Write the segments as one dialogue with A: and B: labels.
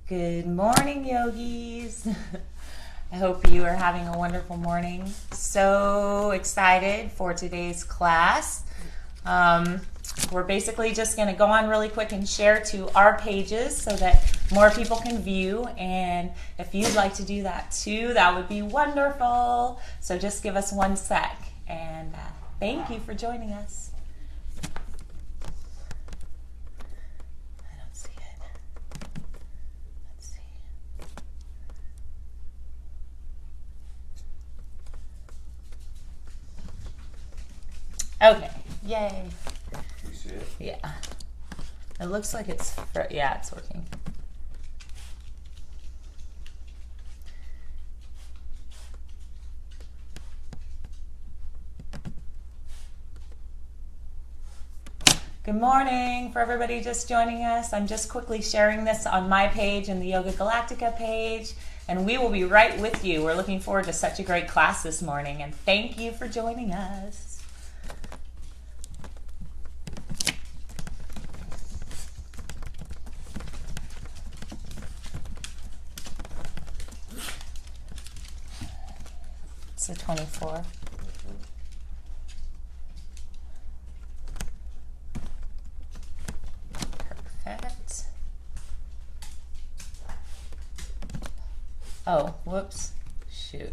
A: Good morning, yogis. I hope you are having a wonderful morning. So excited for today's class. We're basically just going to go on really quick and share to our pages so that more people can view. And if you'd like to do that too, that would be wonderful. So just give us 1 sec. And thank you for joining us. Okay, yay.
B: You see it?
A: Yeah. It looks like it's working. Good morning for everybody just joining us. I'm just quickly sharing this on my page and the Yoga Galactica page, and we will be right with you. We're looking forward to such a great class this morning, and thank you for joining us. So 24. Perfect. Oh, whoops. Shoot.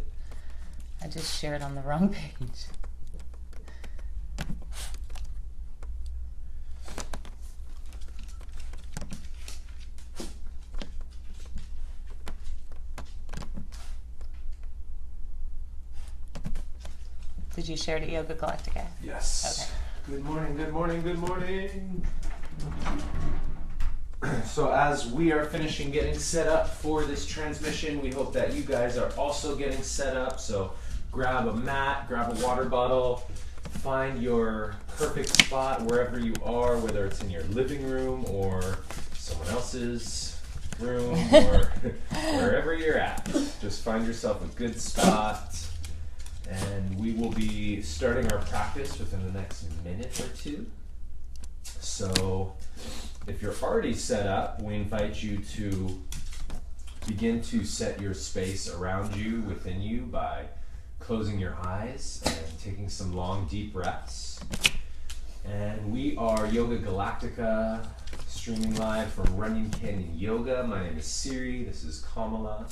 A: I just shared on the wrong page. Did you share to Yoga Galactica?
B: Yes. Okay. Good morning, good morning, good morning. So as we are finishing getting set up for this transmission, we hope that you guys are also getting set up. So grab a mat, grab a water bottle, find your perfect spot wherever you are, whether it's in your living room or someone else's room or wherever you're at. Just find yourself a good spot. And we will be starting our practice within the next minute or two. So if you're already set up, we invite you to begin to set your space around you, within you, by closing your eyes and taking some long, deep breaths. And we are Yoga Galactica, streaming live from Runyon Canyon Yoga. My name is Siri. This is Kamala.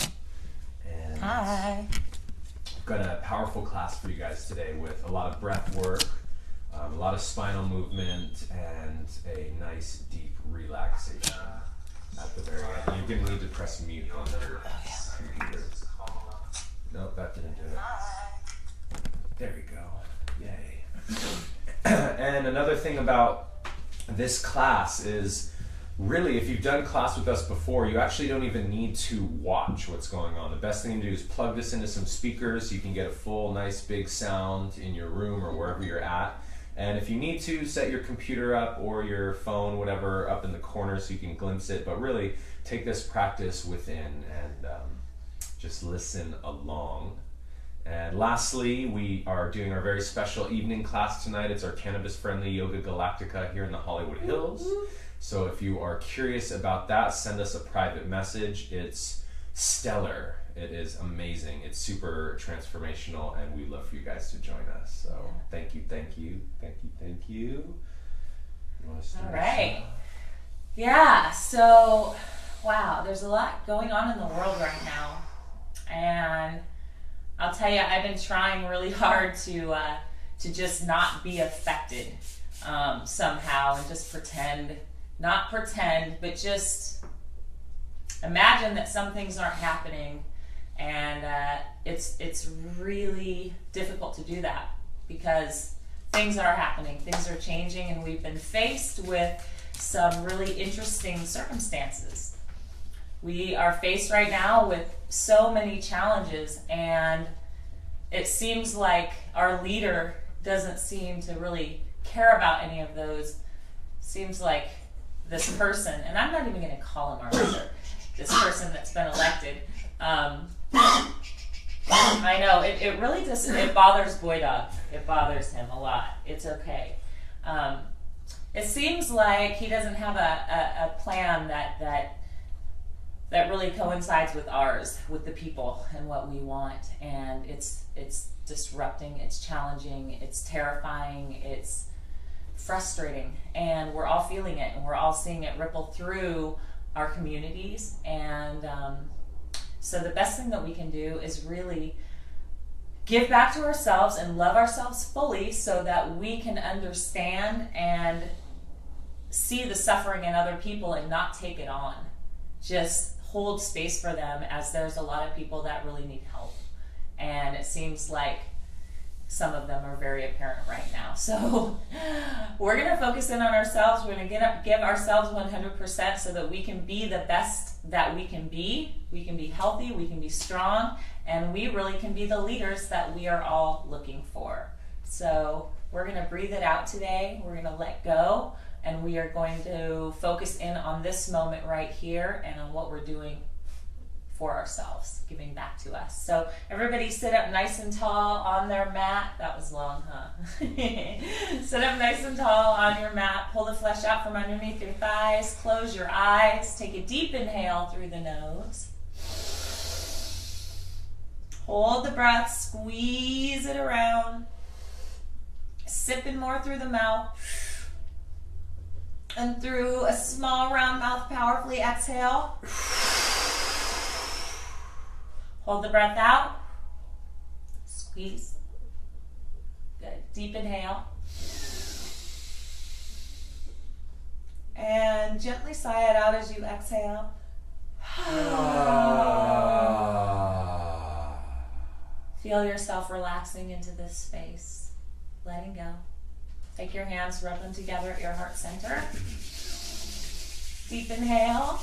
B: And
A: hi.
B: Got a powerful class for you guys today with a lot of breath work, a lot of spinal movement, and a nice deep relaxation at the very end. You're going to need to press mute on your computer. Nope, that didn't do it. There we go. Yay. And another thing about this class is, really, if you've done class with us before, you actually don't even need to watch what's going on. The best thing to do is plug this into some speakers so you can get a full, nice, big sound in your room or wherever you're at. And if you need to, set your computer up or your phone, whatever, up in the corner so you can glimpse it. But really, take this practice within and just listen along. And lastly, we are doing our very special evening class tonight. It's our cannabis-friendly Yoga Galactica here in the Hollywood Hills. So if you are curious about that, send us a private message. It's stellar. It is amazing. It's super transformational, and we'd love for you guys to join us. So thank you, thank you, thank you, thank you. You want to start?
A: All right. Yeah, so, wow, there's a lot going on in the world right now. And I'll tell you, I've been trying really hard to just not be affected somehow and just pretend. Not pretend, but just imagine that some things aren't happening, and it's really difficult to do that because things are happening, things are changing, and we've been faced with some really interesting circumstances. We are faced right now with so many challenges, and it seems like our leader doesn't seem to really care about any of those. Seems like this person, and I'm not even going to call him our leader, this person that's been elected. I know, it really just, it bothers Boy Dog. It bothers him a lot. It's okay. it seems like he doesn't have a plan that really coincides with ours, with the people and what we want. And it's disrupting, it's challenging, it's terrifying, it's frustrating, and we're all feeling it, and we're all seeing it ripple through our communities. And so the best thing that we can do is really give back to ourselves and love ourselves fully, so that we can understand and see the suffering in other people and not take it on. Just hold space for them, as there's a lot of people that really need help. And it seems like some of them are very apparent right now. So we're going to focus in on ourselves. We're going to give ourselves 100% so that we can be the best that we can be. We can be healthy, we can be strong, and we really can be the leaders that we are all looking for. So we're going to breathe it out today. We're going to let go, and we are going to focus in on this moment right here and on what we're doing for ourselves, giving back to us. So everybody sit up nice and tall on their mat. That was long, huh? Sit up nice and tall on your mat. Pull the flesh out from underneath your thighs. Close your eyes. Take a deep inhale through the nose. Hold the breath. Squeeze it around. Sipping more through the mouth. And through a small round mouth, powerfully exhale. Hold the breath out. Squeeze. Good. Deep inhale. And gently sigh it out as you exhale. Feel yourself relaxing into this space. Letting go. Take your hands, rub them together at your heart center. Deep inhale.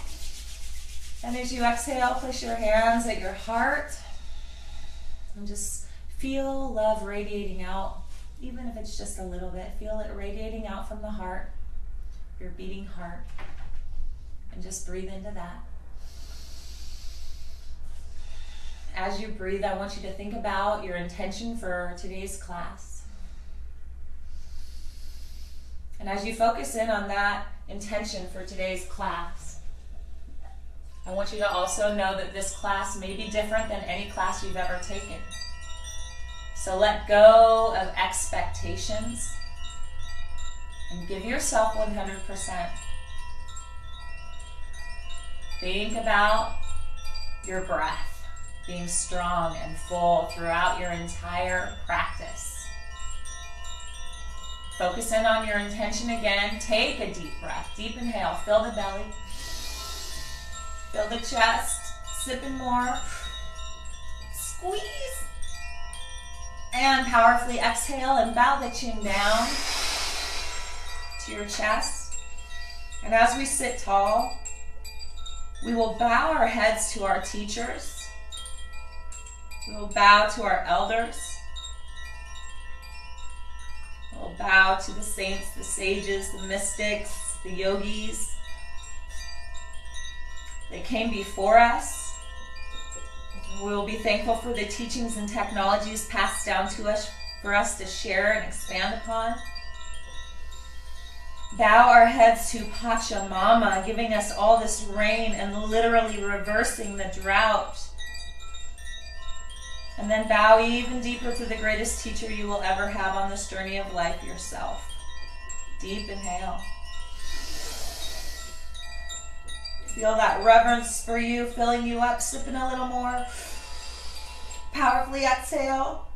A: And as you exhale, place your hands at your heart and just feel love radiating out, even if it's just a little bit. Feel it radiating out from the heart, your beating heart, and just breathe into that. As you breathe, I want you to think about your intention for today's class. And as you focus in on that intention for today's class, I want you to also know that this class may be different than any class you've ever taken. So let go of expectations and give yourself 100%. Think about your breath being strong and full throughout your entire practice. Focus in on your intention again. Take a deep breath. Deep inhale. Fill the belly. Fill the chest, sipping more. Squeeze. And powerfully exhale and bow the chin down to your chest. And as we sit tall, we will bow our heads to our teachers. We will bow to our elders. We'll bow to the saints, the sages, the mystics, the yogis. They came before us. We will be thankful for the teachings and technologies passed down to us for us to share and expand upon. Bow our heads to Pachamama, giving us all this rain and literally reversing the drought. And then bow even deeper to the greatest teacher you will ever have on this journey of life, yourself. Deep inhale. Feel that reverence for you, filling you up, sipping a little more. Powerfully exhale.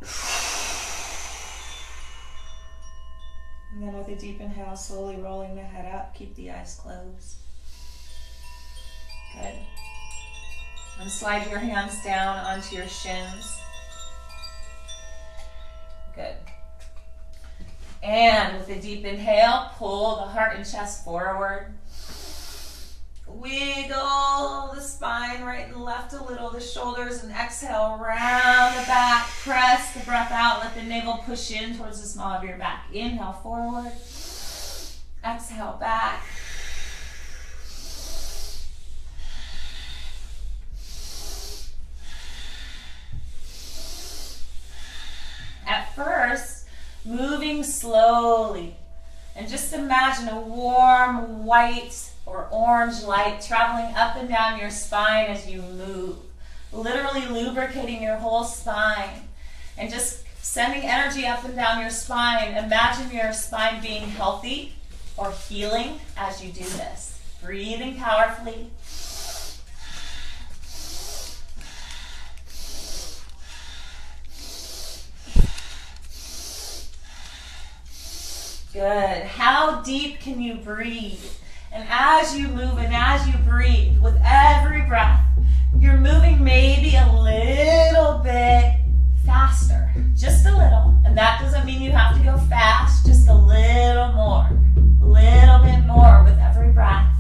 A: And then with a deep inhale, slowly rolling the head up. Keep the eyes closed. Good. And slide your hands down onto your shins. Good. And with a deep inhale, pull the heart and chest forward. Wiggle the spine right and left a little, the shoulders, and exhale, round the back. Press the breath out. Let the navel push in towards the small of your back. Inhale forward. Exhale back. At first, moving slowly And just imagine a warm white or orange light traveling up and down your spine as you move, literally lubricating your whole spine and just sending energy up and down your spine. Imagine your spine being healthy or healing as you do this. Breathing powerfully. Good. How deep can you breathe? And as you move and as you breathe, with every breath, you're moving maybe a little bit faster. Just a little. And that doesn't mean you have to go fast, just a little more. A little bit more with every breath.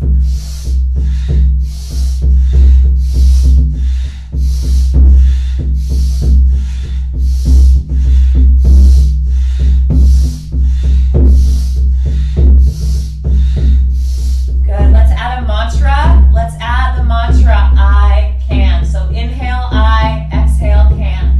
A: Good. Let's add a mantra. Let's add the mantra, I can. So inhale, I, exhale, can.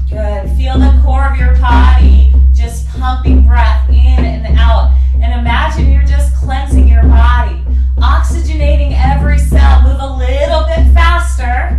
A: Good. Feel the core of your body just pumping breath in and out. And imagine you're just cleansing your body, oxygenating every cell. Move a little bit faster.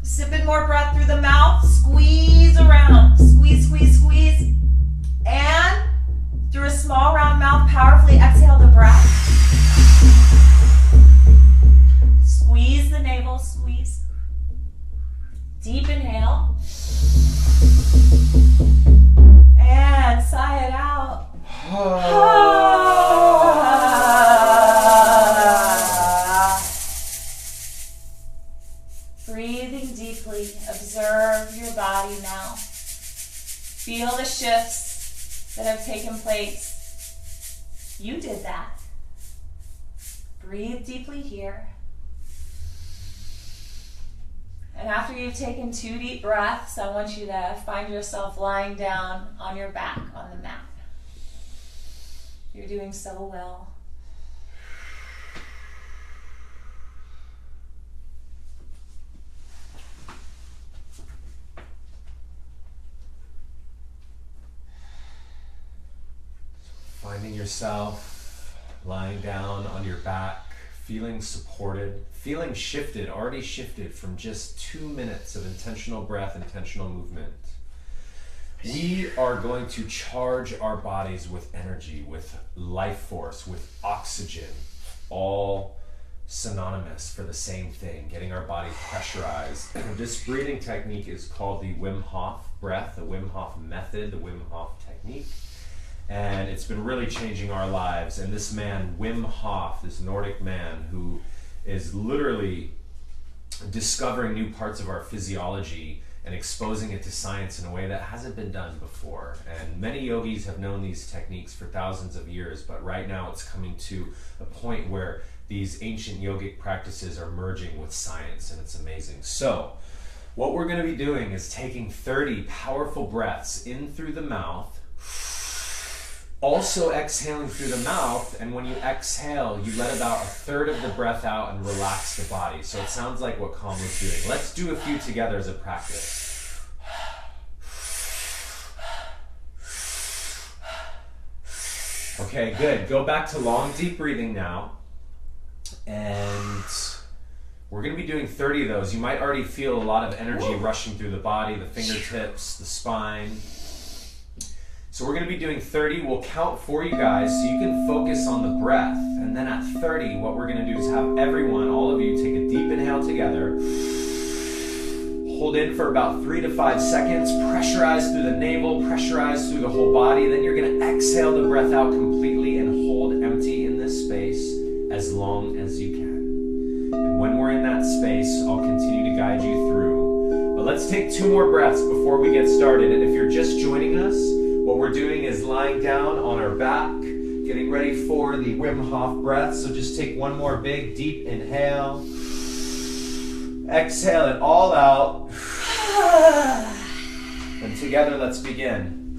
A: Sipping more breath through the mouth. Squeeze around. Squeeze, squeeze, squeeze. And through a small round mouth, powerfully exhale the breath. Squeeze the navel. Squeeze. Deep inhale. And sigh it out. Breathing deeply, observe your body now. Feel the shifts that have taken place. You did that. Breathe deeply here. And after you've taken 2 deep breaths, I want you to find yourself lying down on your back on the mat. You're doing so well.
B: Finding yourself lying down on your back, feeling supported, feeling shifted, already shifted from just 2 minutes of intentional breath, intentional movement. We are going to charge our bodies with energy, with life force, with oxygen, all synonymous for the same thing, getting our body pressurized. This breathing technique is called the Wim Hof breath, the Wim Hof method, the Wim Hof technique. And it's been really changing our lives. And this man, Wim Hof, this Nordic man who is literally discovering new parts of our physiology and exposing it to science in a way that hasn't been done before. And many yogis have known these techniques for thousands of years, but right now it's coming to a point where these ancient yogic practices are merging with science, and it's amazing. So what we're going to be doing is taking 30 powerful breaths in through the mouth, also exhaling through the mouth, and when you exhale, you let about a third of the breath out and relax the body. So it sounds like what Kambo's doing. Let's do a few together as a practice. Okay, good. Go back to long, deep breathing now. And we're going to be doing 30 of those. You might already feel a lot of energy rushing through the body, the fingertips, the spine. So we're going to be doing 30. We'll count for you guys so you can focus on the breath. And then at 30, what we're going to do is have everyone, all of you, take a deep inhale together. Hold in for about 3 to 5 seconds. Pressurize through the navel, pressurize through the whole body. Then you're going to exhale the breath out completely and hold empty in this space as long as you can. And when we're in that space, I'll continue to guide you through. But let's take 2 more breaths before we get started. And if you're just joining us, what we're doing is lying down on our back, getting ready for the Wim Hof breath. So just take 1 more big, deep inhale. Exhale it all out. And together, let's begin.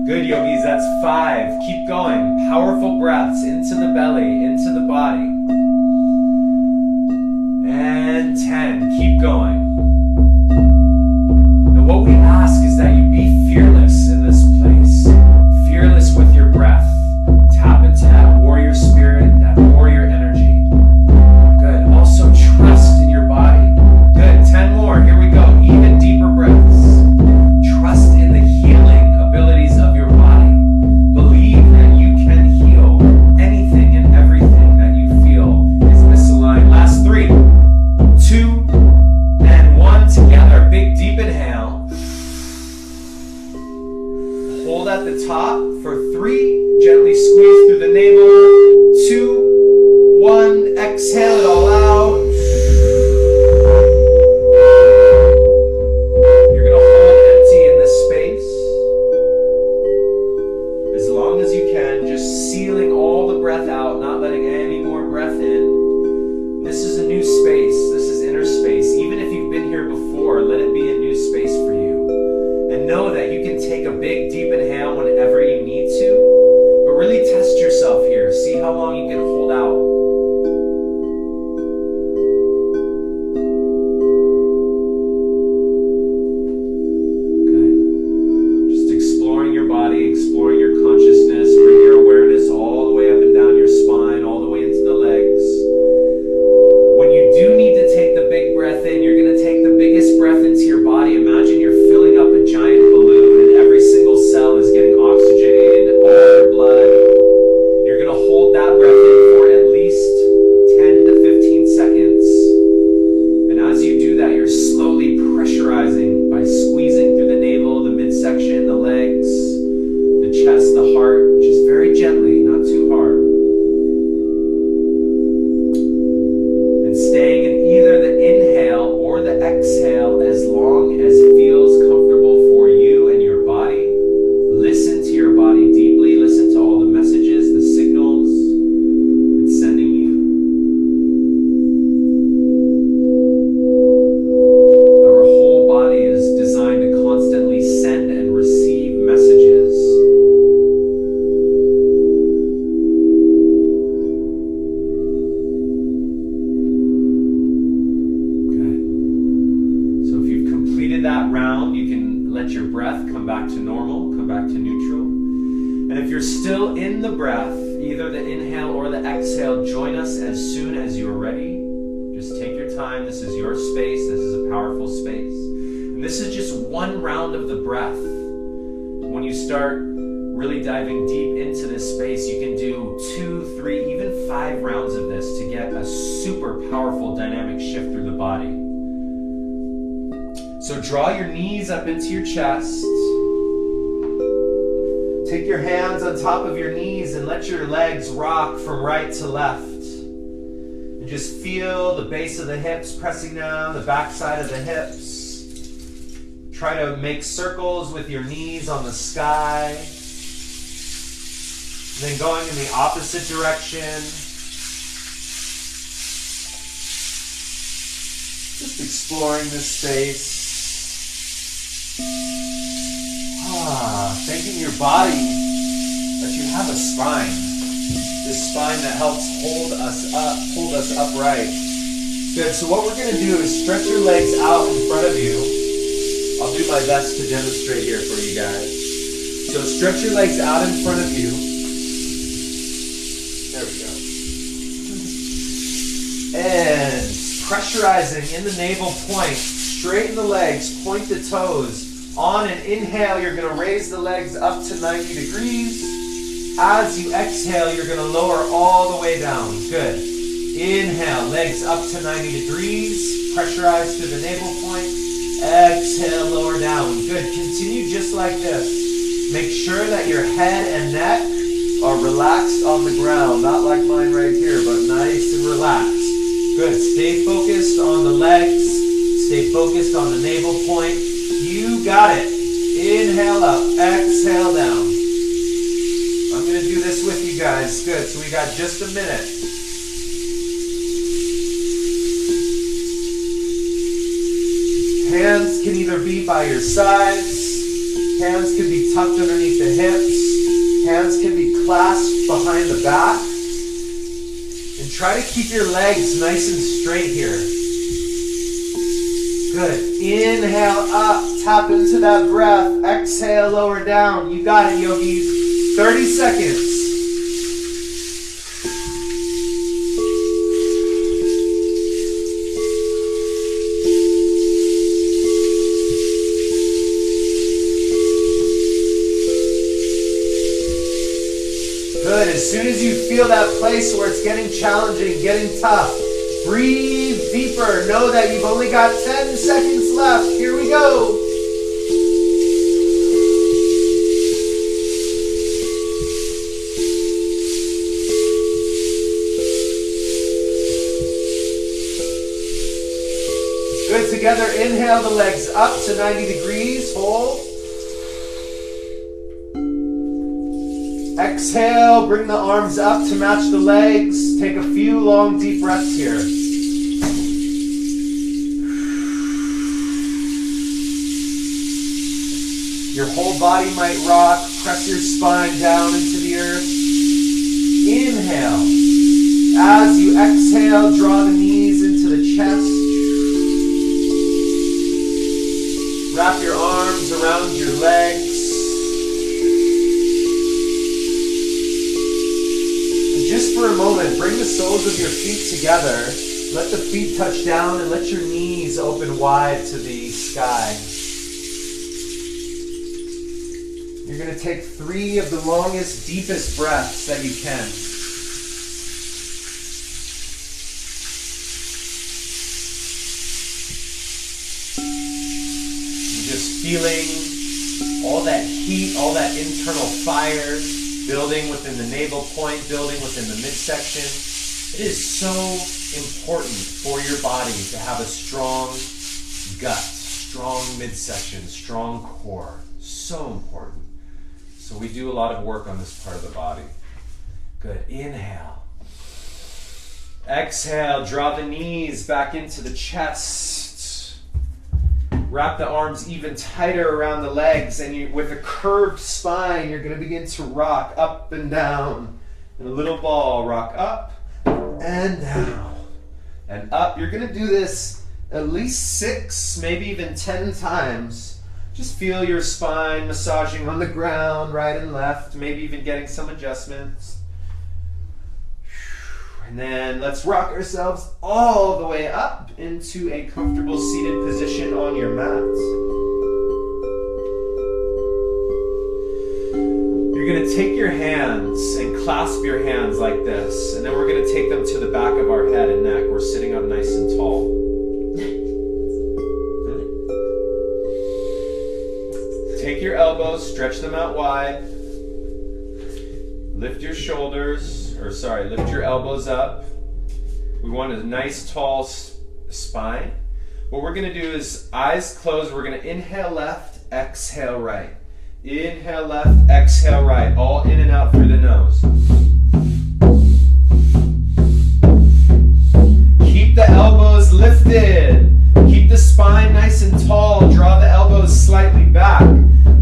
B: Good, yogis, that's 5. Keep going. Powerful breaths into the belly, into the body. And 10. Keep going. Now what we ask is that you be fearless in this place. Fearless with your breath. Tap into that warrior spirit, that warrior energy. Good. Also trust in your body. Good. 10 more. Here we go. Even deeper breaths. Trust in the healing abilities of your body. Believe that you can heal anything and everything that you feel is misaligned. Last 3, 2, and 1. Together. Big deep inhale. Hold at the top for 3. Gently squeeze through the navel. 2, 1. Exhale it all out. You're going to hold empty in this space as long as you can, just sealing all the breath out, not letting any more breath in. This is a new space. This is inner space. Even if you've been here before, let it be a new space for you. And know that you can take a big deep inhale whenever you need to. But really test yourself here. See how long you can hold out. Good. Just exploring your body, exploring your consciousness. Bring your awareness all the way up and down your spine, all the way into the legs. When you do need to take the big breath in, you're going to take the biggest breath into your body. Imagine you're filling up a giant balloon and every single cell is getting oxygenated, all your blood. You're going to hold that breath in for at least 10 to 15 seconds. And as you do that, you're slowly pressurizing by squeezing through the navel, the midsection, the legs, the chest, the heart, just very gently, not too hard. And staying in either the inhale or the exhale as long as feels comfortable for you and your body. Listen to your body deeply. Listen to all the messages, the signals it's sending you. Our whole body is designed to constantly send and receive messages. Good. So if you've completed that round, you can let your breath come back to normal, come back to neutral. And if you're still in the breath, either the inhale or the exhale, join us as soon as you're ready. Just take your time. This is your space. This is a powerful space. And this is just 1 round of the breath. When you start really diving deep into this space, you can do 2, 3, even 5 rounds of this to get a super powerful dynamic shift through the body. So draw your knees up into your chest. Take your hands on top of your knees and let your legs rock from right to left. And just feel the base of the hips pressing down, the back side of the hips. Try to make circles with your knees on the sky. And then going in the opposite direction. Just exploring this space. Thanking your body that you have a spine. This spine that helps hold us upright. Good, so what we're going to do is stretch your legs out in front of you. I'll do my best to demonstrate here for you guys. So stretch your legs out in front of you. There we go. And pressurizing in the navel point. Straighten the legs, point the toes. On an inhale, you're going to raise the legs up to 90 degrees. As you exhale, you're going to lower all the way down. Good. Inhale, legs up to 90 degrees. Pressurize to the navel point. Exhale, lower down. Good. Continue just like this. Make sure that your head and neck are relaxed on the ground. Not like mine right here, but nice and relaxed. Good. Stay focused on the legs. Stay focused on the navel point. You got it. Inhale up. Exhale down. I'm going to do this with you guys. Good. So we got just a minute. Hands can either be by your sides. Hands can be tucked underneath the hips. Hands can be clasped behind the back. And try to keep your legs nice and straight here. Good. Inhale up. Tap into that breath. Exhale, lower down. You got it, yogis. 30 seconds. Good. As soon as you feel that place where it's getting challenging, getting tough, breathe deeper. Know that you've only got 10 seconds left. Here we go. Good. Together, inhale the legs up to 90 degrees. Hold. Exhale, bring the arms up to match the legs. Take a few long, deep breaths here. Your whole body might rock. Press your spine down into the earth. Inhale. As you exhale, draw the knees into the chest. Wrap your arms around your legs. Just for a moment, bring the soles of your feet together. Let the feet touch down and let your knees open wide to the sky. You're going to take 3 of the longest, deepest breaths that you can. You're just feeling all that heat, all that internal fire, building within the navel point, building within the midsection. It is so important for your body to have a strong gut, strong midsection, strong core. So important. So we do a lot of work on this part of the body. Good. Inhale. Exhale. Draw the knees back into the chest. Wrap the arms even tighter around the legs, and with a curved spine, you're going to begin to rock up and down. In a little ball, rock up and down and up. You're going to do this at least 6, maybe even 10 times. Just feel your spine massaging on the ground, right and left, maybe even getting some adjustments. And then let's rock ourselves all the way up into a comfortable seated position on your mat. You're going to take your hands and clasp your hands like this, and then we're going to take them to the back of our head and neck. We're sitting up nice and tall. Take your elbows, stretch them out wide. Lift your shoulders, lift your elbows up. We want a nice tall spine. What we're going to do is eyes closed. We're going to inhale left, exhale right. Inhale left, exhale right. All in and out through the nose. Keep the elbows lifted. Keep the spine nice and tall. Draw the elbows slightly back.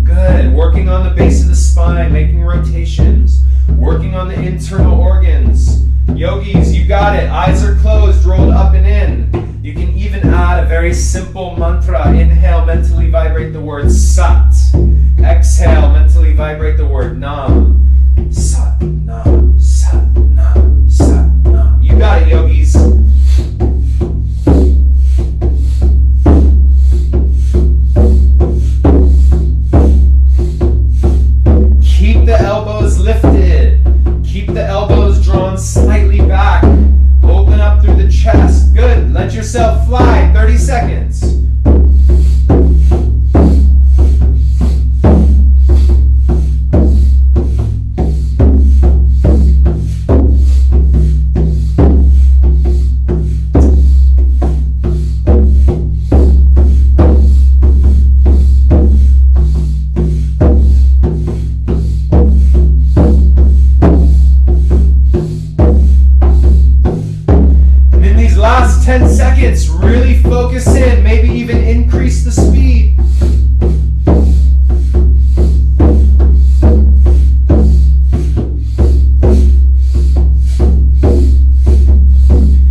B: Good. Working on the base of the spine, making rotations. Working on the internal organs. Yogis, you got it. Eyes are closed, rolled up and in. You can even add a very simple mantra. Inhale, mentally vibrate the word Sat. Exhale, mentally vibrate the word Nam. Sat, Nam, Sat, Nam, Sat, Nam. You got it, yogis. Keep the elbows lifted. Keep the elbows drawn slightly back. Open up through the chest. Good. Let yourself fly. 30 seconds. Last 10 seconds, really focus in, maybe even increase the speed.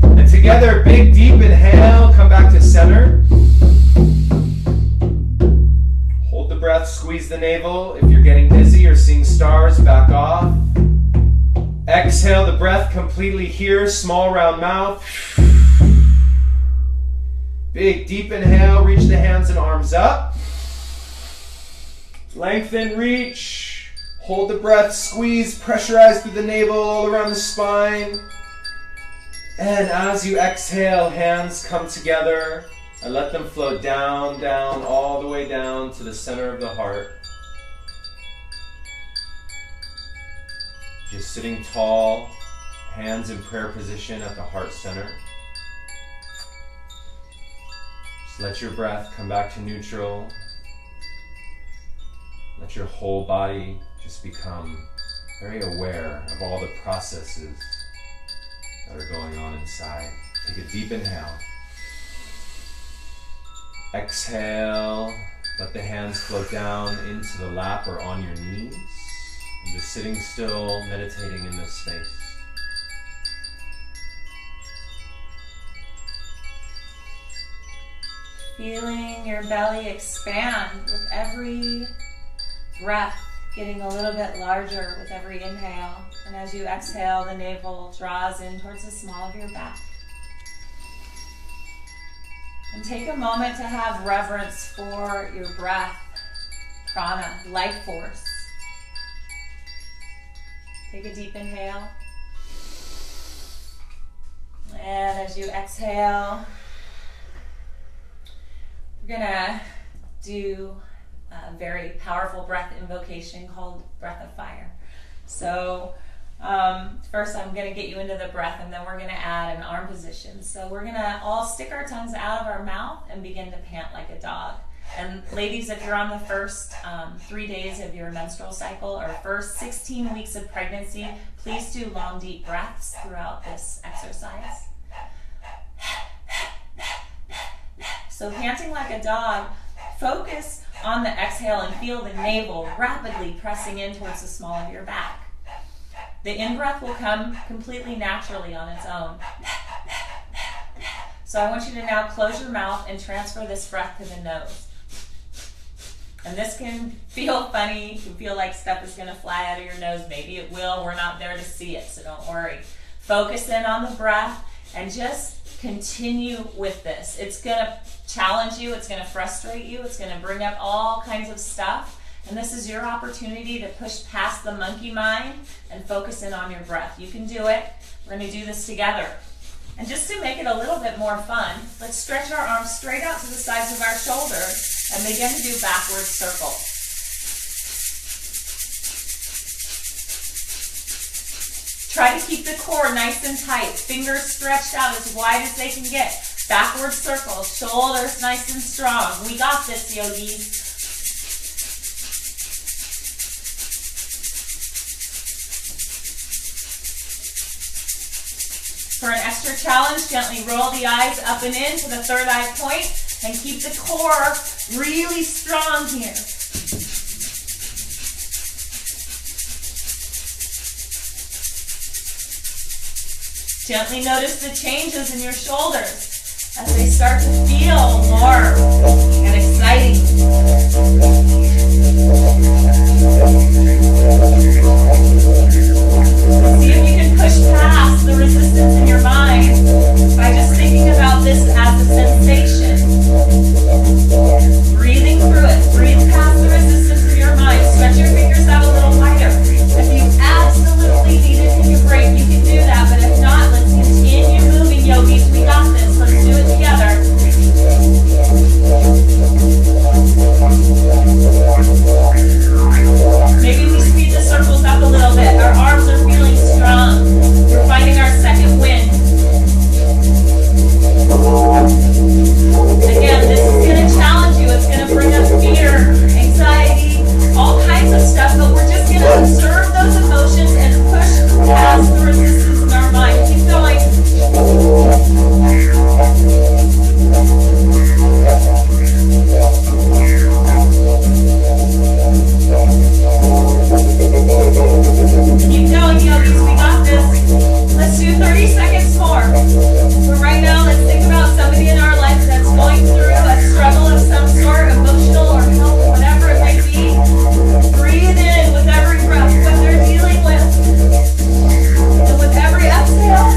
B: And together, big deep inhale, come back to center. Hold the breath, squeeze the navel. If you're getting dizzy or seeing stars, back off. Exhale the breath completely here, small round mouth. Big deep inhale, reach the hands and arms up. Lengthen, reach. Hold the breath, squeeze, pressurize through the navel, all around the spine. And as you exhale, hands come together and let them flow down, down, all the way down to the center of the heart. Just sitting tall, hands in prayer position at the heart center. Just let your breath come back to neutral. Let your whole body just become very aware of all the processes that are going on inside. Take a deep inhale. Exhale, let the hands float down into the lap or on your knees. And just sitting still, meditating in this space.
A: Feeling your belly expand with every breath, getting a little bit larger with every inhale. And as you exhale, the navel draws in towards the small of your back. And take a moment to have reverence for your breath, prana, life force. Take a deep inhale. And as you exhale, we're gonna do a very powerful breath invocation called Breath of Fire. So first I'm gonna get you into the breath, and then we're gonna add an arm position. So we're gonna all stick our tongues out of our mouth and begin to pant like a dog. And ladies, if you're on the first 3 days of your menstrual cycle or first 16 weeks of pregnancy, please do long, deep breaths throughout this exercise. So panting like a dog, focus on the exhale and feel the navel rapidly pressing in towards the small of your back. The in-breath will come completely naturally on its own. So I want you to now close your mouth and transfer this breath to the nose. And this can feel funny. You can feel like stuff is going to fly out of your nose. Maybe it will. We're not there to see it, so don't worry. Focus in on the breath and just continue with this. It's going to challenge you. It's going to frustrate you. It's going to bring up all kinds of stuff. And this is your opportunity to push past the monkey mind and focus in on your breath. You can do it. We're going to do this together. And just to make it a little bit more fun, let's stretch our arms straight out to the sides of our shoulders and begin to do backward circles. Try to keep the core nice and tight. Fingers stretched out as wide as they can get. Backward circles, shoulders nice and strong. We got this, yogis. For an extra challenge, gently roll the eyes up and in to the third eye point and keep the core really strong here. Gently notice the changes in your shoulders as they start to feel warm and exciting. See if you can push past the resistance in your mind by just thinking about this as a sensation. Breathing through it. Breathe past the resistance in your mind. Stretch your fingers out a little wider. If you absolutely need to take a break, you can do that. But if not, let's continue moving, yogis. We got this. Let's do it together. Maybe we speed the circles up a little bit. Our arms are feeling strong. We're finding our second wind. Again, this is going to challenge you. It's going to bring up fear, anxiety, all kinds of stuff, but we're just going to observe those emotions and push past the resistance in our mind. Keep going. Keep going, yogis. We got this. Let's do 30 seconds more. But right now, let's think about somebody in our life that's going through a struggle of some sort, emotional or health, whatever it may be. Breathe in with every breath what they're dealing with. And with every exhale,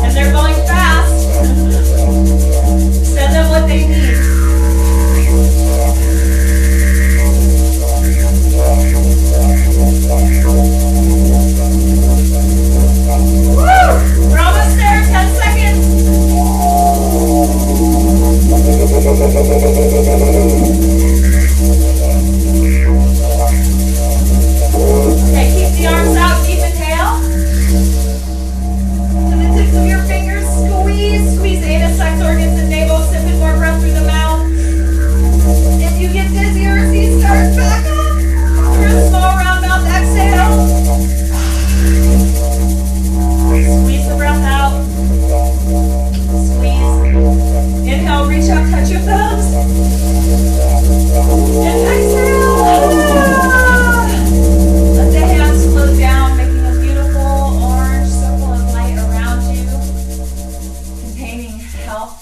A: and they're going fast, send them what they need. Woo! We're almost there, 10 seconds. Okay, keep the arms out, deep inhale. To the tips of your fingers, squeeze, squeeze the anus, sex organs, and navel, sipping more breath through the mouth. If you get dizzy or see stars, back up. Through a small round mouth exhale. Squeeze the breath out. Squeeze. Inhale, reach up, touch your thumbs. And exhale. Let the hands float down, making a beautiful orange circle of light around you, containing health,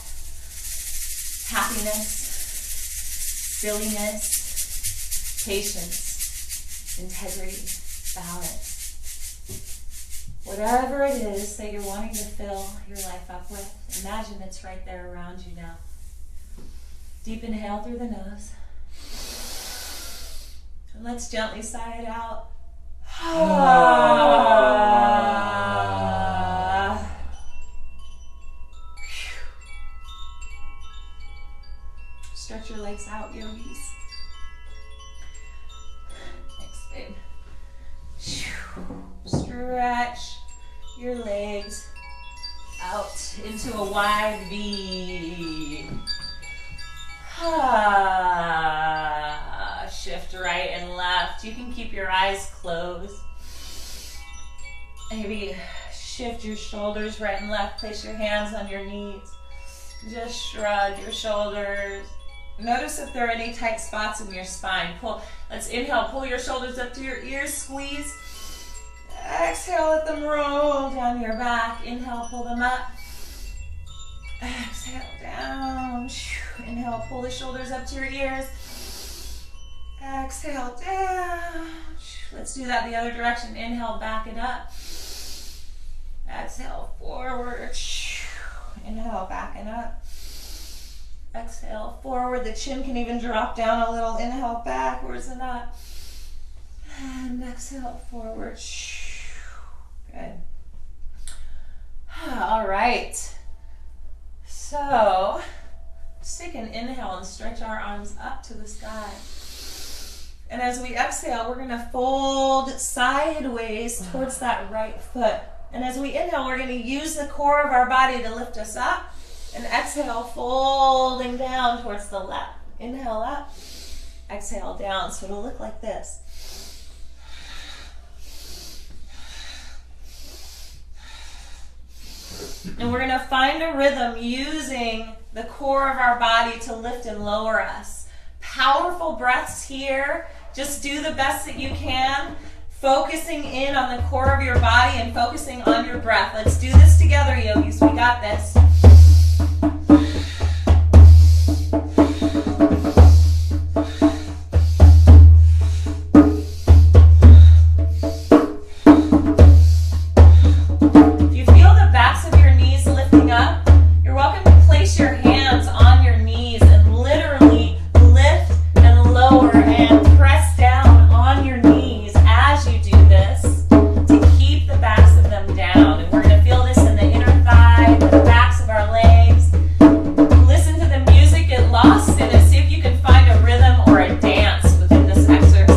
A: happiness, silliness, patience, integrity, balance. Whatever it is that you're wanting to fill your life up with, imagine it's right there around you now. Deep inhale through the nose. And let's gently sigh it out. Stretch your legs out, yogis. Thanks, babe. Stretch your legs out into a wide V. Shift right and left. You can keep your eyes closed. Maybe shift your shoulders right and left. Place your hands on your knees. Just shrug your shoulders. Notice if there are any tight spots in your spine. Let's inhale, pull your shoulders up to your ears, squeeze. Exhale, let them roll down your back. Inhale, pull them up. Exhale, down. Inhale, pull the shoulders up to your ears. Exhale, down. Let's do that the other direction. Inhale, back it up. Exhale, forward. Inhale, back it up. Exhale, forward. The chin can even drop down a little. Inhale, backwards and up. And exhale, forward. Good. All right. So, let's take an inhale and stretch our arms up to the sky. And as we exhale, we're going to fold sideways towards that right foot. And as we inhale, we're going to use the core of our body to lift us up. And exhale, folding down towards the left. Inhale up, exhale down. So it'll look like this. And we're going to find a rhythm using the core of our body to lift and lower us. Powerful breaths here. Just do the best that you can, focusing in on the core of your body and focusing on your breath. Let's do this together, yogis. We got this. If you feel the backs of your knees lifting up, you're welcome to place your hands on your knees and literally lift and lower and press down on your knees as you do this to keep the backs of them down. And we're going to feel this in the inner thigh, the backs of our legs. Listen to the music, get lost in it, see if you can find a rhythm or a dance within this exercise.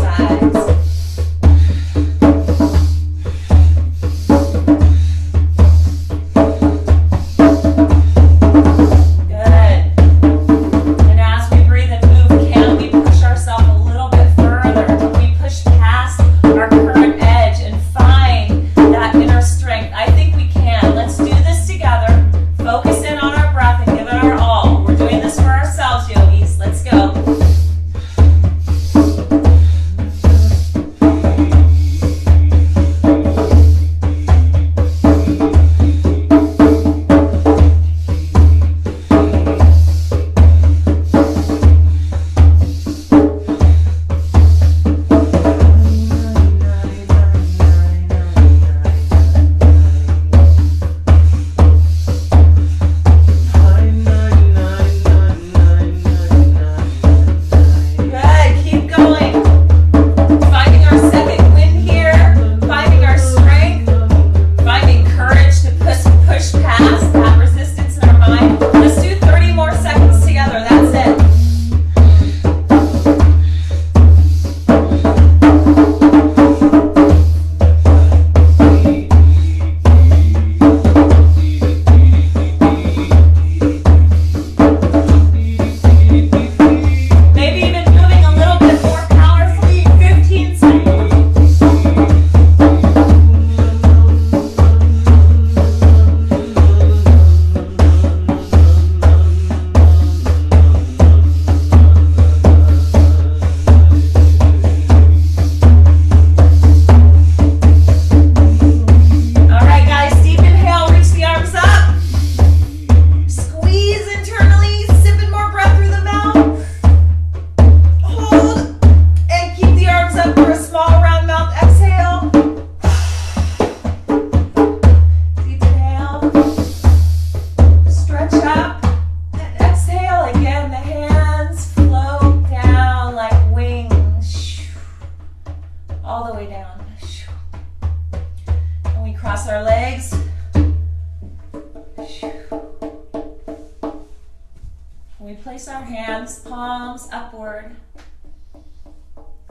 A: We place our hands, palms upward,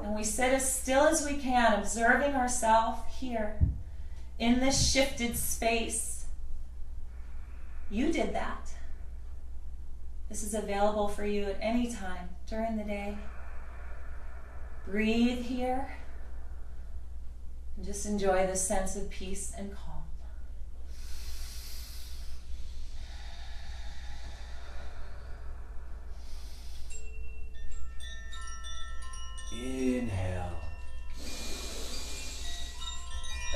A: and we sit as still as we can, observing ourselves here in this shifted space. You did that. This is available for you at any time during the day. Breathe here and just enjoy this sense of peace and calm.
B: Inhale.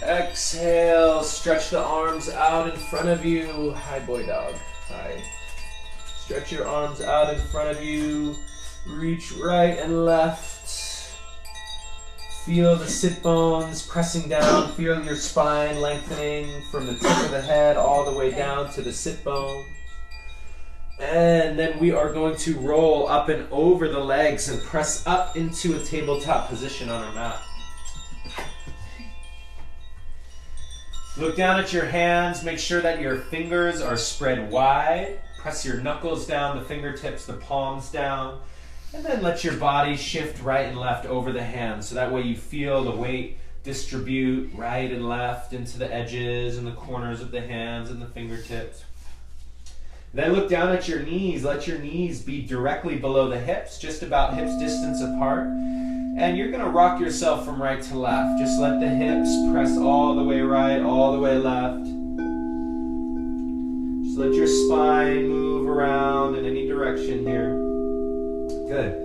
B: Exhale, stretch the arms out in front of you. Hi, boy dog. Hi. Stretch your arms out in front of you. Reach right and left. Feel the sit bones pressing down. Feel your spine lengthening from the tip of the head all the way down to the sit bone. And then we are going to roll up and over the legs and press up into a tabletop position on our mat. Look down at your hands. Make sure that your fingers are spread wide. Press your knuckles down, the fingertips, the palms down. And then let your body shift right and left over the hands. So that way you feel the weight distribute right and left into the edges and the corners of the hands and the fingertips. Then look down at your knees. Let your knees be directly below the hips, just about hips distance apart. And you're going to rock yourself from right to left. Just let the hips press all the way right, all the way left. Just let your spine move around in any direction here. Good.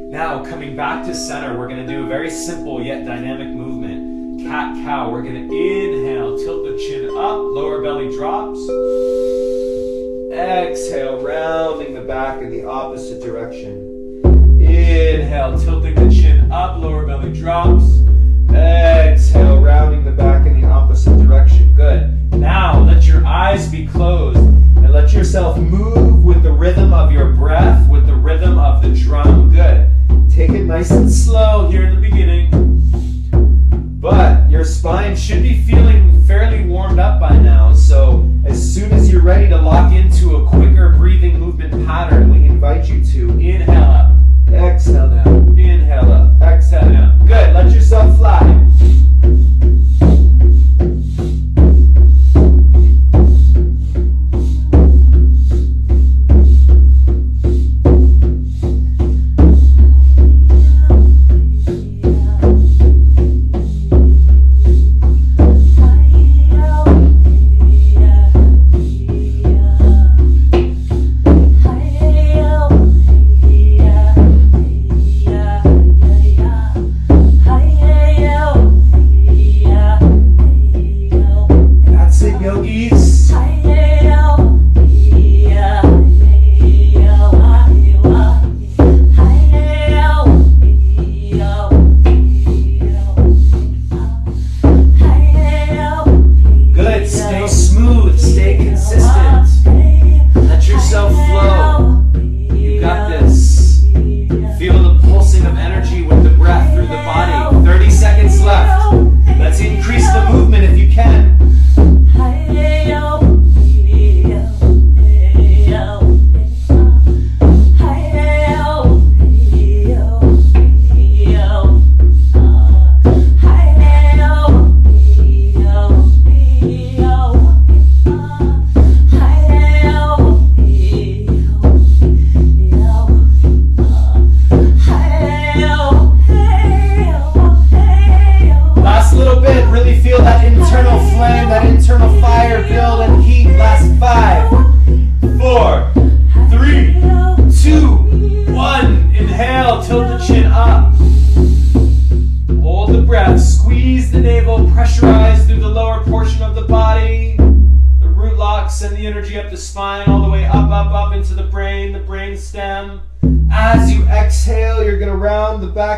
B: Now, coming back to center, we're going to do a very simple yet dynamic movement. Cat-cow. We're going to inhale, tilt the chin up, lower belly drops. Exhale, rounding the back in the opposite direction. Inhale, tilting the chin up, lower belly drops. Exhale, rounding the back in the opposite direction. Good. Now, let your eyes be closed and let yourself move with the rhythm of your breath, with the rhythm of the drum. Good. Take it nice and slow here in the beginning. But your spine should be feeling fairly warmed up by now. So as soon as you're ready to lock into a quicker breathing movement pattern, we invite you to inhale up, exhale down, inhale up, exhale down. Good, let yourself fly.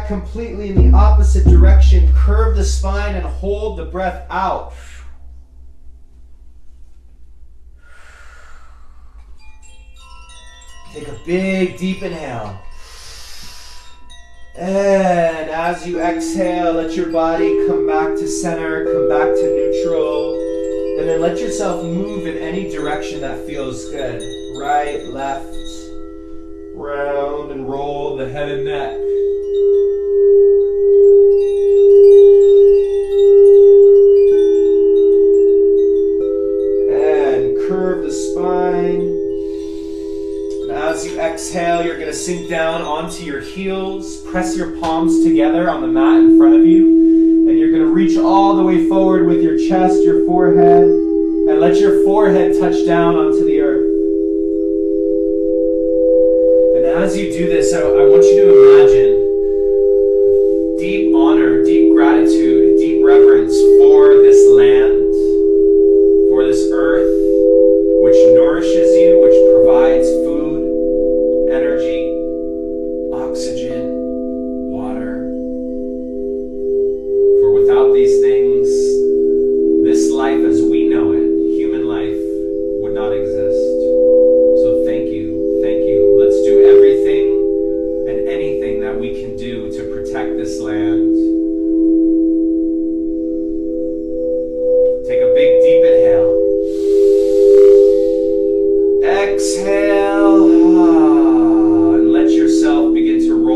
B: Completely in the opposite direction. Curve the spine and hold the breath out. Take a big deep inhale. And as you exhale, let your body come back to center, come back to neutral. And then let yourself move in any direction that feels good. Right, left, round and roll the head and neck. Curve the spine. And as you exhale, you're going to sink down onto your heels. Press your palms together on the mat in front of you. And you're going to reach all the way forward with your chest, your forehead. And let your forehead touch down onto the earth. And as you do this, I want you to imagine deep honor, deep gratitude, deep reverence for this land, for this earth, which nourishes you, which provides food, energy, oxygen, water. For without these things, this life as we know it, human life, would not exist. So thank you, thank you. Let's do everything and anything that we can do to protect this land. Take a big deep inhale. Exhale, and let yourself begin to roll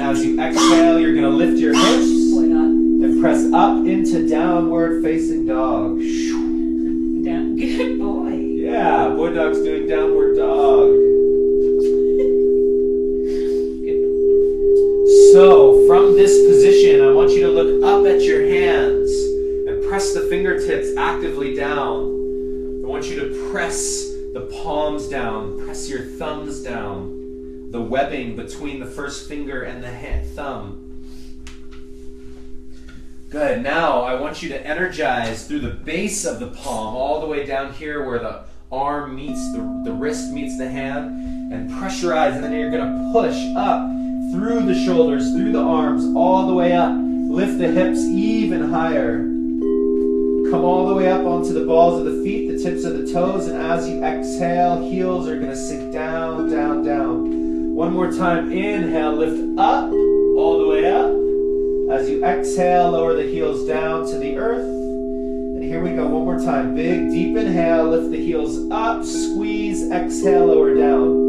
B: as you exhale, you're going to lift your hips and press up into downward facing dog.
A: Good boy.
B: Yeah, boy dog's doing downward dog. So, from this position, I want you to look up at your hands and press the fingertips actively down. I want you to press the palms down, press your thumbs down, the webbing between the first finger and the thumb. Good. Now, I want you to energize through the base of the palm, all the way down here where the arm meets, the wrist meets the hand, and pressurize, and then you're going to push up through the shoulders, through the arms, all the way up. Lift the hips even higher. Come all the way up onto the balls of the feet, the tips of the toes, and as you exhale, heels are going to sink down, down, down. One more time. Inhale, lift up, all the way up. As you exhale, lower the heels down to the earth. And here we go, one more time. Big, deep inhale, lift the heels up, squeeze, exhale, lower down.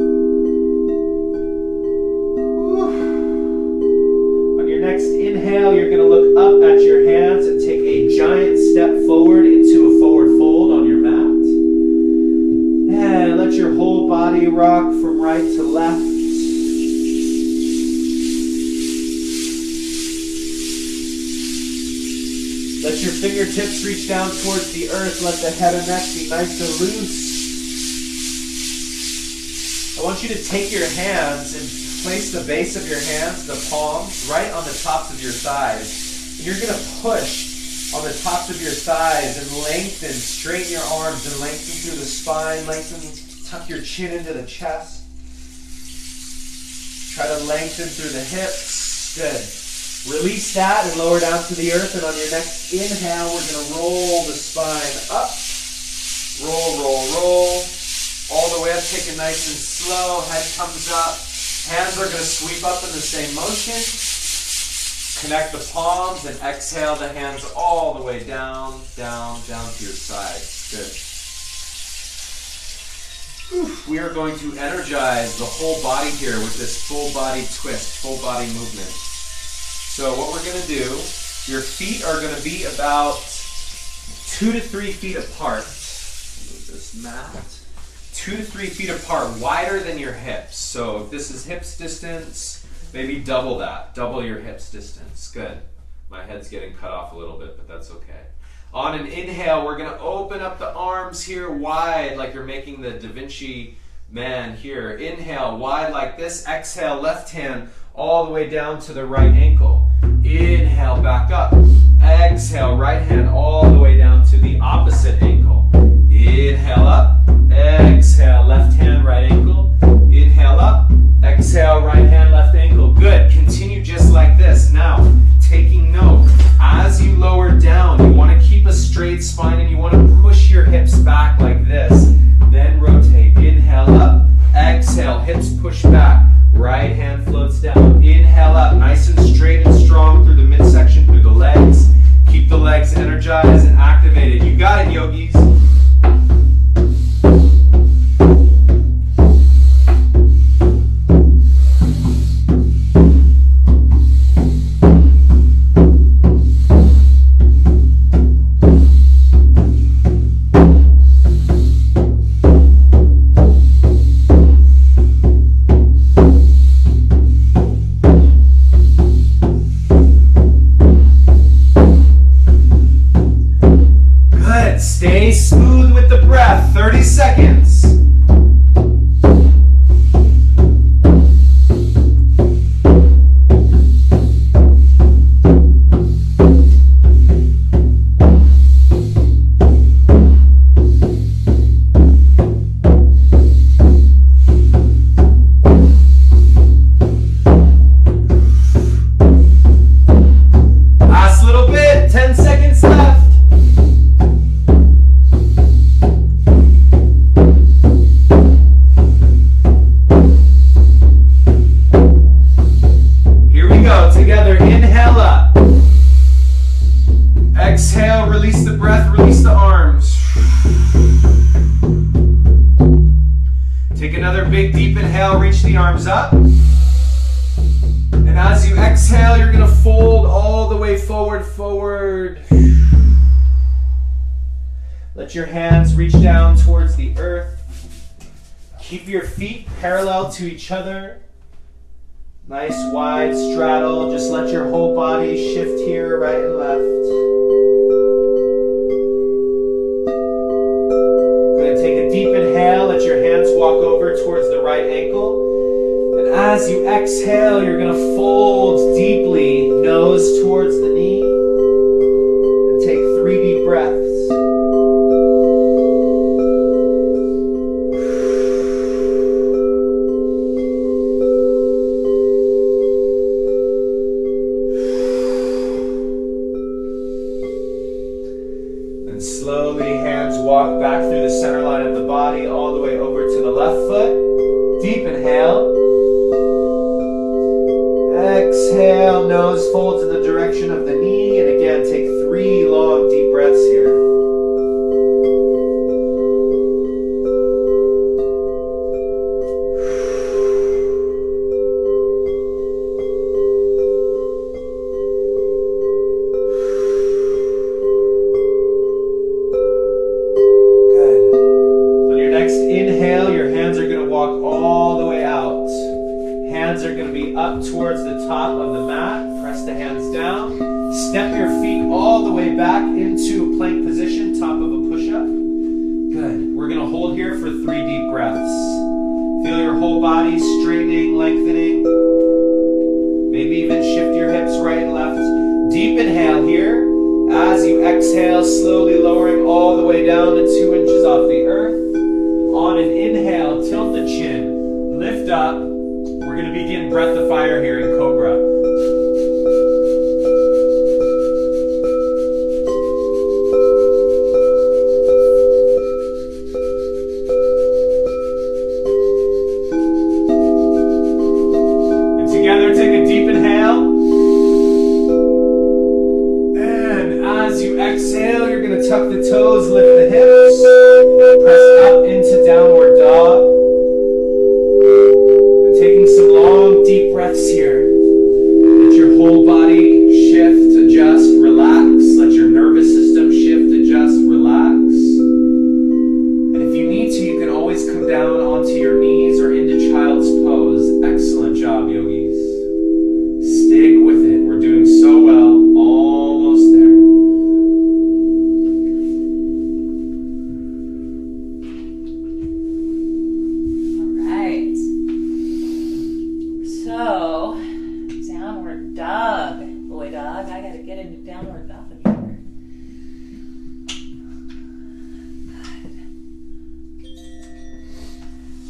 B: Whew. On your next inhale, you're going to look up at your hands and take a giant step forward into a forward fold on your mat. And let your whole body rock from right to left. Let your fingertips reach down towards the earth. Let the head and neck be nice and loose. I want you to take your hands and place the base of your hands, the palms, right on the tops of your thighs. And you're going to push on the tops of your thighs and lengthen, straighten your arms and lengthen through the spine. Lengthen, tuck your chin into the chest. Try to lengthen through the hips. Good. Release that and lower down to the earth. And on your next inhale, we're going to roll the spine up. Roll, roll, roll. All the way up. Take it nice and slow. Head comes up. Hands are going to sweep up in the same motion. Connect the palms and exhale the hands all the way down, down, down to your side. Good. Whew. We are going to energize the whole body here with this full body twist, full body movement. So what we're going to do, your feet are going to be about 2 to 3 feet apart. Move this mat. 2 to 3 feet apart, wider than your hips. So if this is hips distance, maybe double that. Double your hips distance. Good. My head's getting cut off a little bit, but that's okay. On an inhale, we're going to open up the arms here wide like you're making the Da Vinci Man here. Inhale, wide like this. Exhale, left hand all the way down to the right ankle. Inhale, back up. Exhale, right hand all the way down to the opposite ankle. Inhale up. Exhale, left hand, right ankle. Inhale up. Exhale, right hand, left ankle. Good. Continue just like this. Now, taking note, as you lower down, you want to keep a straight spine and you want to push your hips back like this. Then rotate. Inhale up. Exhale, hips push back. Right hand floats down. Inhale up, nice and straight and strong through the midsection, through the legs. Keep the legs energized and activated. You got it, yogis. Stay smooth with the breath, 30 seconds. Last little bit, 10 seconds left. Together, inhale up. Exhale, release the breath, release the arms. Take another big deep inhale, reach the arms up. And as you exhale, you're going to fold all the way forward, forward. Let your hands reach down towards the earth. Keep your feet parallel to each other. Nice wide straddle. Just let your whole body shift here, right and left. Going to take a deep inhale. Let your hands walk over towards the right ankle. And as you exhale, you're going to fold deeply, nose towards the knee. And take 3 deep breaths. Walk back through the center line of the body, all the way over to the left foot. Deep inhale. Exhale, nose folds in the direction of the knee. And again, take 3 long, deep breaths here. Towards the top of the mat. Press the hands down. Step your feet all the way back into a plank position, top of a push-up. Good. We're going to hold here for 3 deep breaths. Feel your whole body straightening, lengthening. Maybe even shift your hips right and left. Deep inhale here. As you exhale, slowly lowering all the way down to 2 inches off the earth. On an inhale, tilt the chin. Lift up. We're going to begin breath of fire here in Cobra. And together, take a deep inhale. And as you exhale, you're going to tuck the toes, lift the hips. Press up into downward dog. Taking some long, deep breaths here. Let your whole body shift, adjust, relax. Let your nervous system shift, adjust, relax. And if you need to, you can always come down onto your knees or into child's pose. Excellent job, yogis. Stick with it. We're doing so well. Almost there.
A: So, downward dog. Boy dog, I gotta get into downward dog here. Good.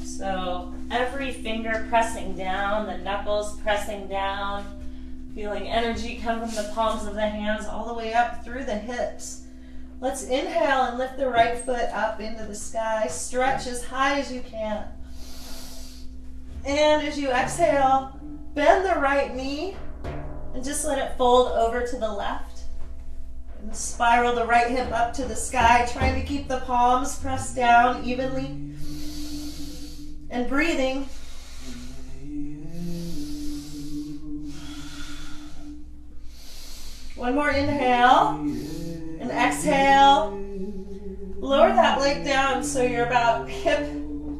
A: So, every finger pressing down, the knuckles pressing down, feeling energy come from the palms of the hands all the way up through the hips. Let's inhale and lift the right foot up into the sky. Stretch as high as you can. And as you exhale, bend the right knee and just let it fold over to the left. And spiral the right hip up to the sky, trying to keep the palms pressed down evenly. And breathing. One more inhale and exhale. Lower that leg down so you're about hip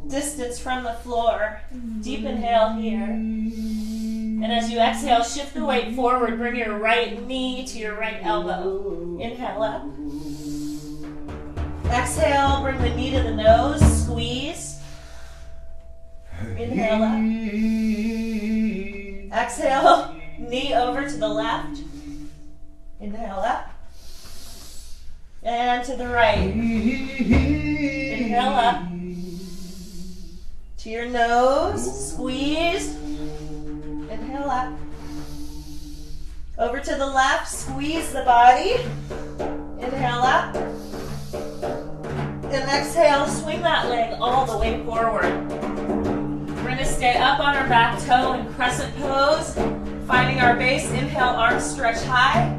A: distance from the floor. Deep inhale here. And as you exhale, shift the weight forward. Bring your right knee to your right elbow. Inhale up. Exhale, bring the knee to the nose. Squeeze. Inhale up. Exhale, knee over to the left. Inhale up. And to the right. Inhale up. To your nose, squeeze. Inhale up. Over to the left, squeeze the body. Inhale up. And exhale, swing that leg all the way forward. We're going to stay up on our back toe in crescent pose, finding our base. Inhale, arms stretch high.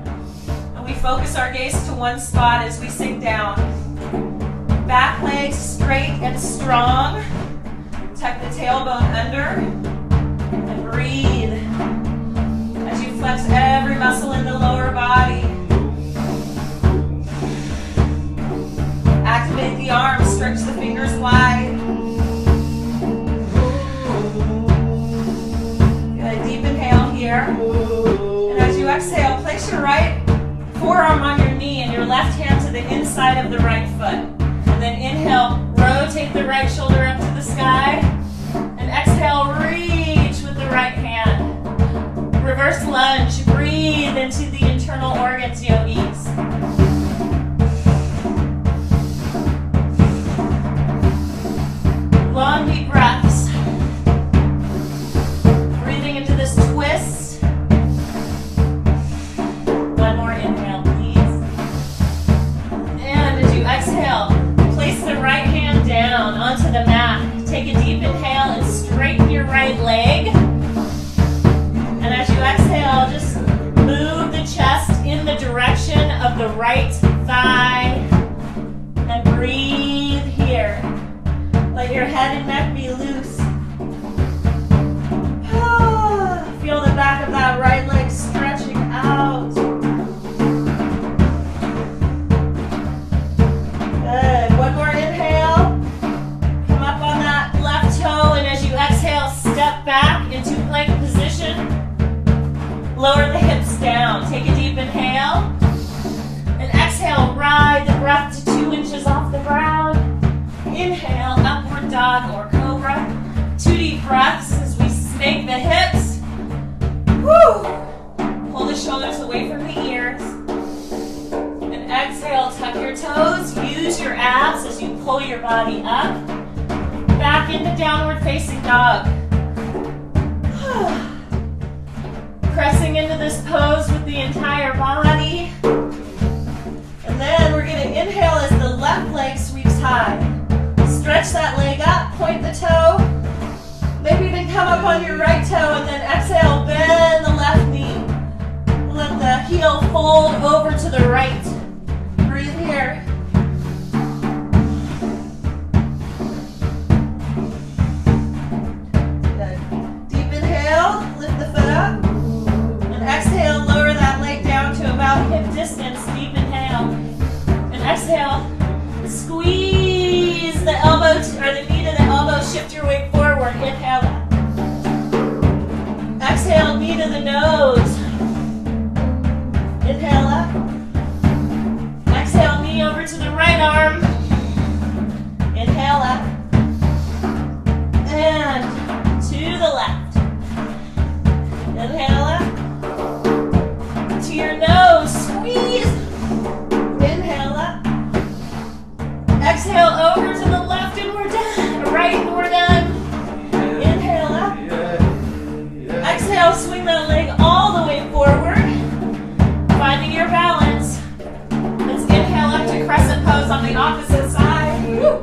A: And we focus our gaze to one spot as we sink down. Back legs straight and strong. Tuck the tailbone under and breathe. activate the arms, stretch the fingers wide. Good, deep inhale here. And as you exhale, place your right forearm on your knee and your left hand to the inside of the right foot. And then inhale, rotate the right shoulder up to the sky. And exhale, reach with the right hand. Reverse lunge, breathe into the internal organs, yogis. Long deep breaths. Breathing into this twist. One more inhale, please. And as you exhale, place the right hand down onto the mat. Take a deep inhale and straighten your right leg. And as you exhale, just move the chest in the direction of the right thigh. And breathe here. Let your head and neck be loose. Feel the back of that right leg stretching out. Good. One more inhale. Come up on that left toe, and as you exhale, step back into plank position. Lower the hips down. Take a deep inhale. And exhale, ride the breath to 2 inches off the ground. Inhale, upward dog or cobra. 2 deep breaths as we snake the hips. Woo! Pull the shoulders away from the ears. And exhale, tuck your toes. Use your abs as you pull your body up. Back into downward facing dog. Pressing into this pose with the entire body. And then we're going to inhale as the left leg sweeps high. Stretch that leg up, point the toe. Maybe even come up on your right toe and then exhale, bend the left knee. Let the heel fold over to the right. Breathe here. Good. Deep inhale, lift the foot up. And exhale, lower that leg down to about hip distance. Deep inhale. And exhale, squeeze the elbow or the knee to the elbow, shift your weight forward. Inhale up. Exhale, knee to the nose. Inhale up. Exhale, knee over to the right arm. Inhale up. And to the left. Inhale up. To your nose, squeeze. Inhale up. Exhale over to the left and we're done. Right and we're done. Inhale up. Exhale, swing that leg all the way forward. Finding your balance. Let's inhale up to crescent pose on the opposite side. Woo.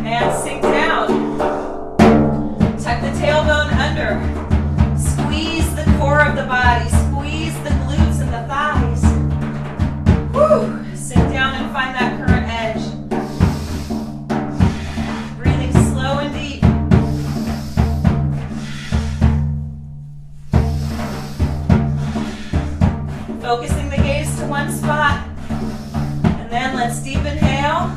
A: And sink down. Tuck the tailbone under. Squeeze the core of the body. Squeeze the glutes and the thighs. Woo. Sink down and find that current edge. Breathing slow and deep. Focusing the gaze to one spot. And then let's deep inhale.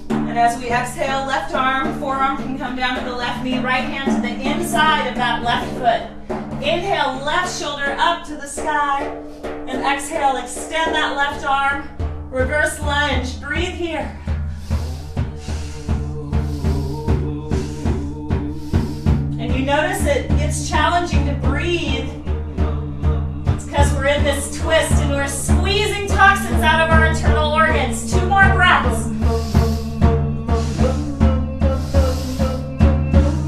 A: And as we exhale, left arm, forearm can come down to the left knee, right hand to the inside of that left foot. Inhale, left shoulder up to the sky. And exhale, extend that left arm. Reverse lunge. Breathe here. And you notice it's challenging to breathe. It's because we're in this twist and we're squeezing toxins out of our internal organs. 2 more breaths.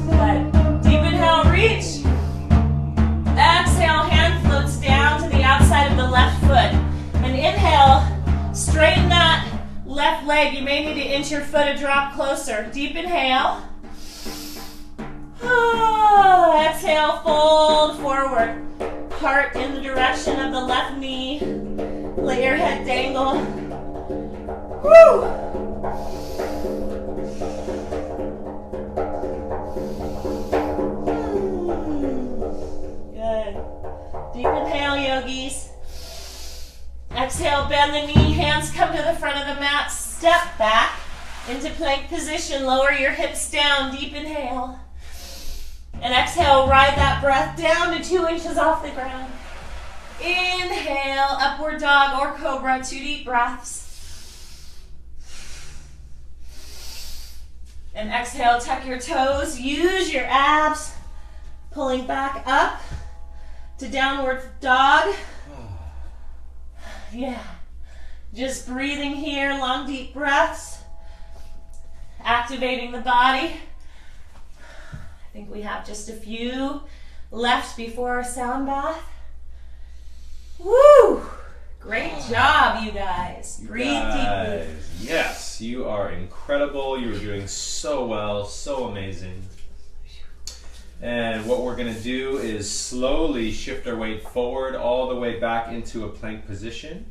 A: Good. Deep inhale, reach. Exhale, hand floats down to the outside of the left foot. And inhale, straighten that left leg. You may need to inch your foot a drop closer. Deep inhale. Exhale, fold forward. Heart in the direction of the left knee. Let your head dangle. Woo! Good. Deep inhale, yogis. Exhale, exhale, bend the knee, hands come to the front of the mat, step back into plank position, lower your hips down, deep inhale. And exhale, ride that breath down to 2 inches off the ground. Inhale, upward dog or cobra, 2 deep breaths. And exhale, tuck your toes, use your abs, pulling back up to downward dog. Yeah, just breathing here, long deep breaths, activating the body. I think we have just a few left before our sound bath. Woo! Great job, you guys. Breathe deeply.
B: Yes, you are incredible. You are doing so well, so amazing. And what we're going to do is slowly shift our weight forward all the way back into a plank position.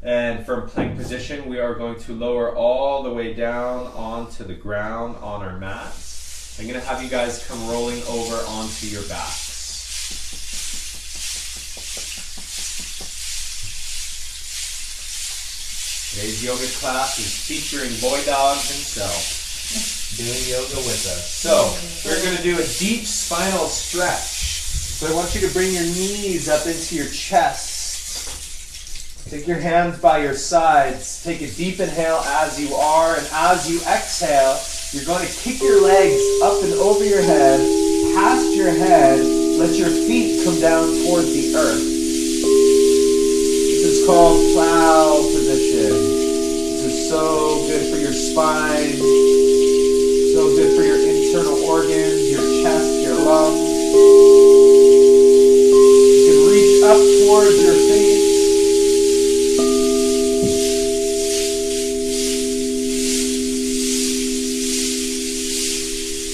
B: And from plank position, we are going to lower all the way down onto the ground on our mats. I'm going to have you guys come rolling over onto your backs. Today's yoga class is featuring Boy Dog himself doing yoga with us. So we're going to do a deep spinal stretch. So I want you to bring your knees up into your chest. Take your hands by your sides. Take a deep inhale as you are, and as you exhale, you're going to kick your legs up and over your head, past your head. Let your feet come down towards the earth. This is called plow position. This is so good for your spine, so good for your internal organs, your chest, your lungs. You can reach up towards your feet.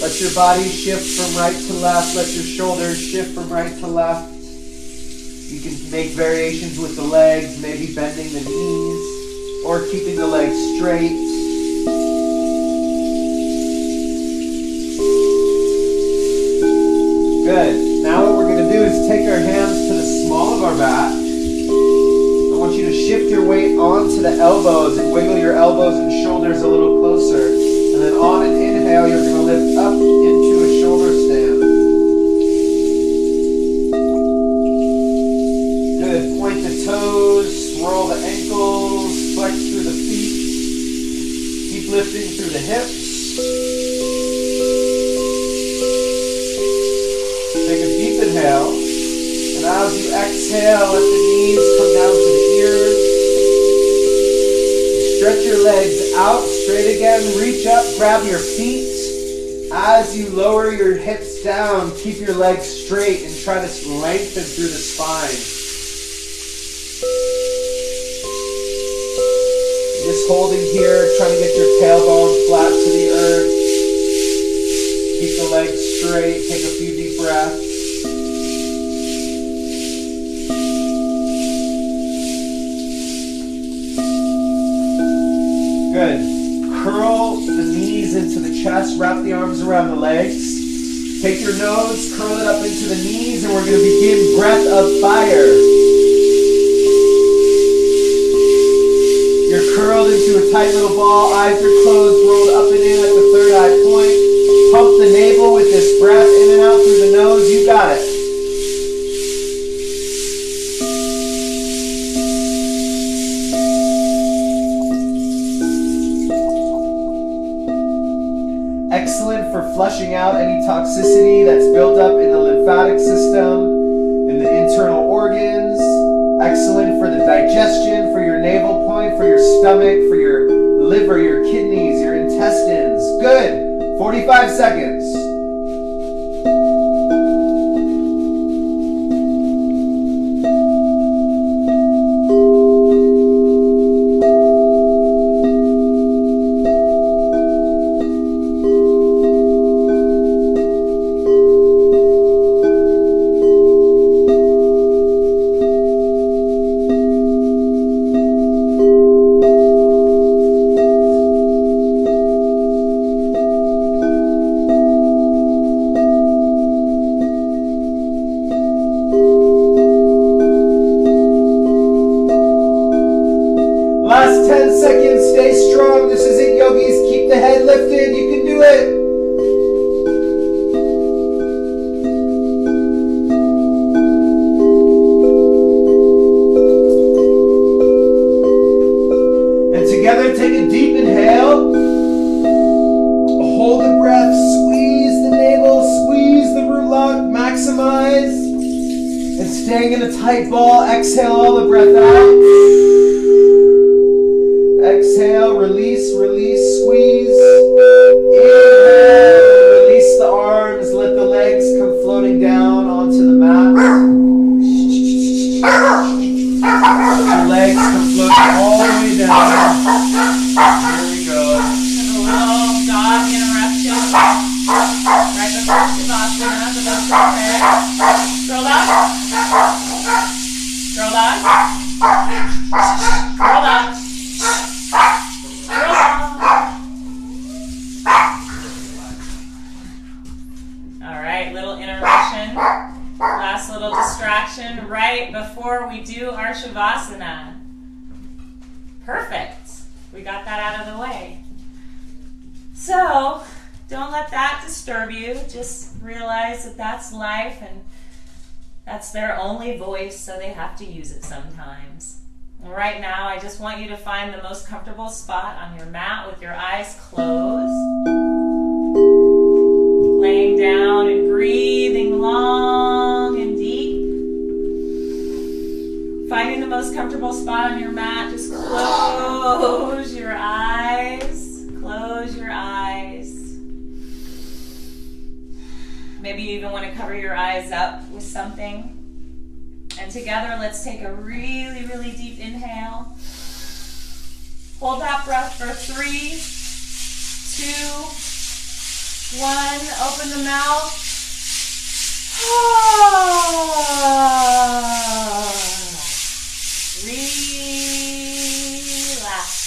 B: Let your body shift from right to left. Let your shoulders shift from right to left. You can make variations with the legs, maybe bending the knees or keeping the legs straight. Good. Now what we're going to do is take our hands to the small of our back. I want you to shift your weight onto the elbows and wiggle your elbows and shoulders a little closer. And then on an inhale, you're going to lift up into a shoulder stand. Good. Point the toes, swirl the ankles, flex through the feet. Keep lifting through the hips. Take a deep inhale. And as you exhale, let the knees come down to the ears. Stretch your legs out, straight again. Reach up, grab your feet. As you lower your hips down, keep your legs straight and try to lengthen through the spine. Just holding here, trying to get your tailbone flat to the earth. Keep the legs straight. Take a few deep breaths. Good. Curl the knees into the chest. Wrap the arms around the legs. Take your nose, curl it up into the knees, and we're going to begin breath of fire. You're curled into a tight little ball. Eyes are closed, rolled up and in at the third eye point. Pump the navel with this breath in and out through the nose. You got it. Excellent for flushing out any toxicity that's built up in the lymphatic system, in the internal organs. Excellent for the digestion, for your navel point, for your stomach, for your liver, your kidneys, your intestines. Good. 45 seconds. Last 10 seconds, stay strong. This is it, yogis. Keep the head lifted. You can do it. And together, take a deep inhale. Hold the breath. Squeeze the navel. Squeeze the root log. Maximize. And staying in a tight ball. Exhale all the breath out. Exhale, release, release, squeeze. Inhale, release the arms, let the legs come floating down onto the mat. The legs come floating all the way down. Here we go.
A: Have a little dot interruption right before Shavasana, but that's okay. Scroll up. Scroll up. Scroll up. Alright, little interruption. Last little distraction right before we do our Shavasana. Perfect. We got that out of the way. So, don't let that disturb you. Just realize that that's life and that's their only voice, so they have to use it sometimes. Right now, I just want you to find the most comfortable spot on your mat with your eyes closed. Laying down and breathing long and deep. Finding the most comfortable spot on your mat, just close your eyes. Close your eyes. Maybe you even want to cover your eyes up with something. And together, let's take a really, really deep inhale. Hold that breath for 3, 2, 1. Open the mouth. Relax.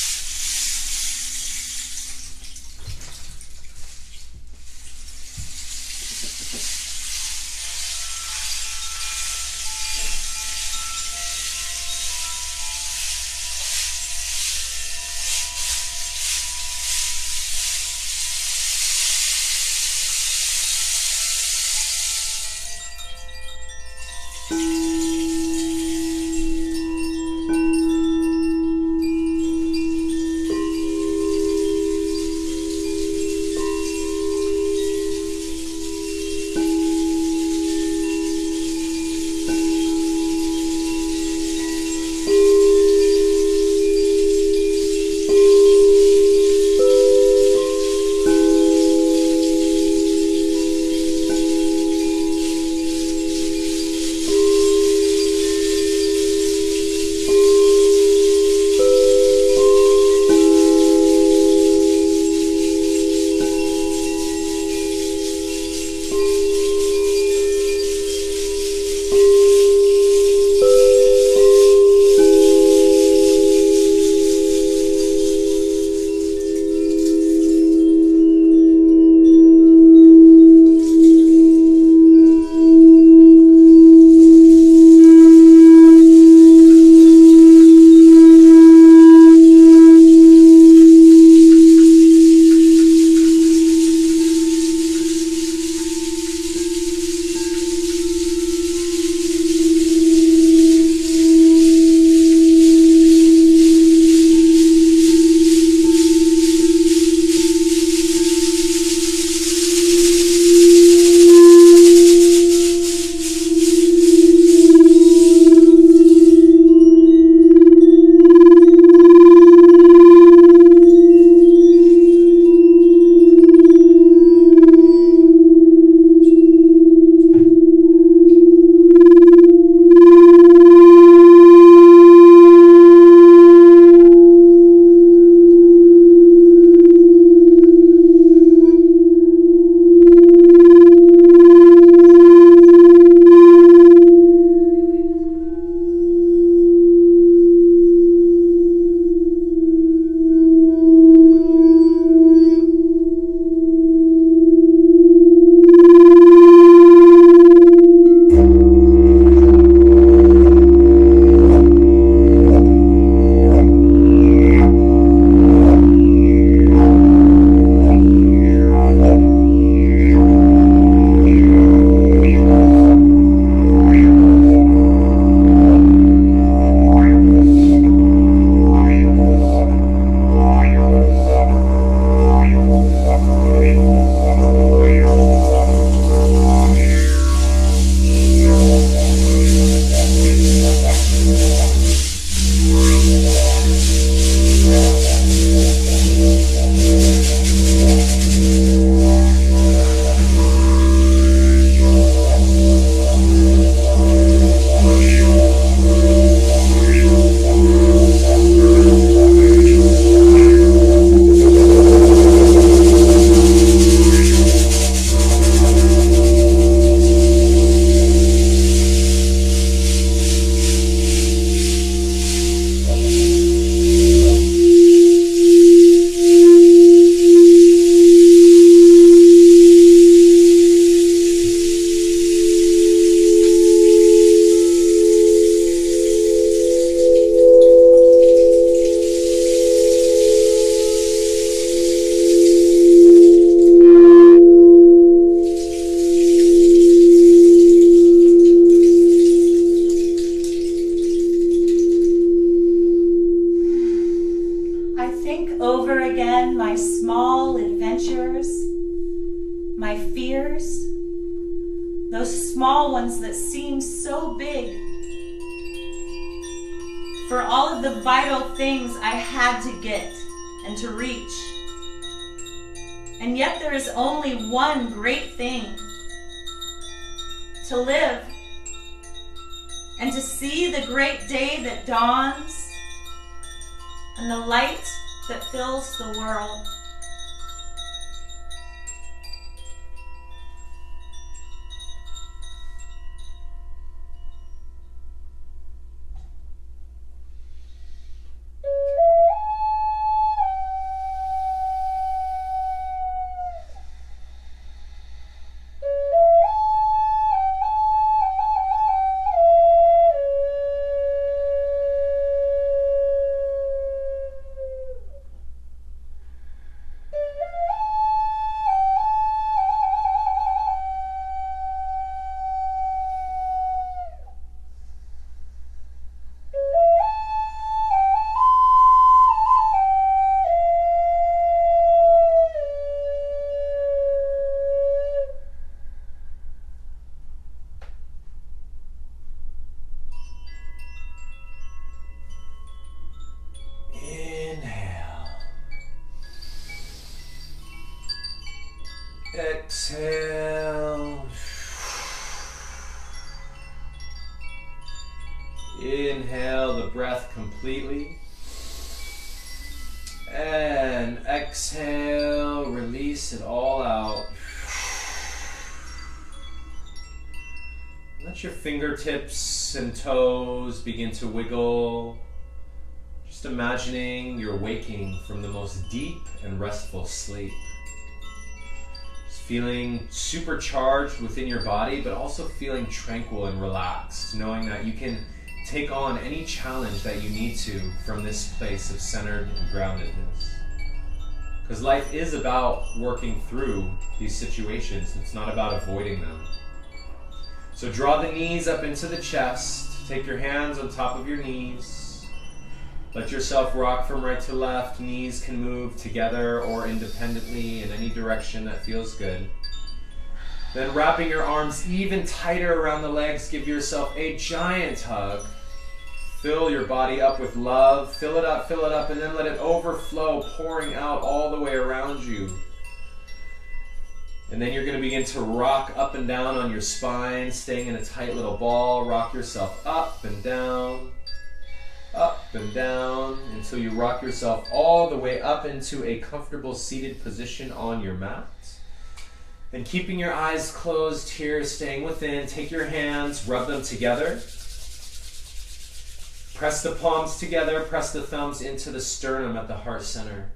A: think over again my small adventures, my fears, those small ones that seem so big, for all of the vital things I had to get and to reach. And yet there is only one great thing: to live and to see the great day that dawns and the light that fills the world.
B: Exhale. Inhale the breath completely. And exhale, release it all out. Let your fingertips and toes begin to wiggle. Just imagining you're waking from the most deep and restful sleep. Feeling supercharged within your body, but also feeling tranquil and relaxed, knowing that you can take on any challenge that you need to from this place of centered and groundedness. Because life is about working through these situations. It's not about avoiding them. So draw the knees up into the chest. Take your hands on top of your knees. Let yourself rock from right to left. Knees can move together or independently in any direction that feels good. Then wrapping your arms even tighter around the legs, give yourself a giant hug. Fill your body up with love. Fill it up, and then let it overflow, pouring out all the way around you. And then you're going to begin to rock up and down on your spine, staying in a tight little ball. Rock yourself up and down until you rock yourself all the way up into a comfortable seated position on your mat. And keeping your eyes closed here, staying within, take your hands, rub them together. Press the palms together, press the thumbs into the sternum at the heart center.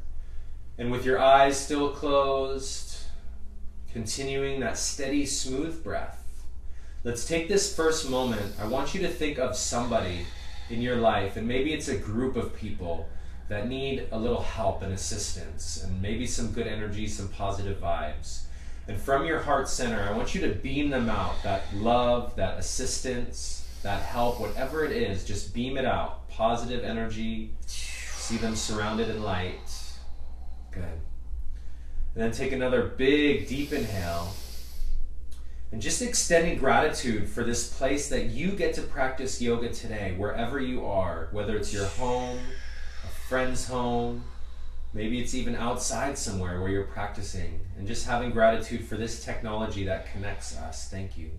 B: And with your eyes still closed, continuing that steady, smooth breath. Let's take this first moment. I want you to think of somebody in your life, and maybe it's a group of people that need a little help and assistance, and maybe some good energy, some positive vibes. And from your heart center, I want you to beam them out, that love, that assistance, that help, whatever it is, just beam it out. Positive energy, see them surrounded in light. Good. And then take another big, deep inhale. And just extending gratitude for this place that you get to practice yoga today, wherever you are, whether it's your home, a friend's home, maybe it's even outside somewhere where you're practicing, and just having gratitude for this technology that connects us. Thank you.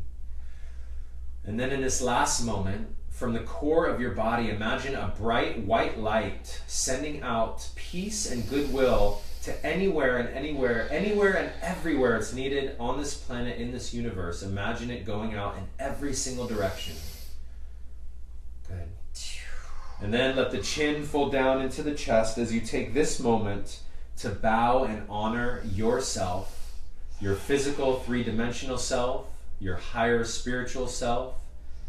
B: And then in this last moment, from the core of your body, imagine a bright white light sending out peace and goodwill to anywhere and everywhere it's needed on this planet, in this universe. Imagine it going out in every single direction. Good. And then let the chin fold down into the chest as you take this moment to bow and honor yourself, your physical three-dimensional self, your higher spiritual self,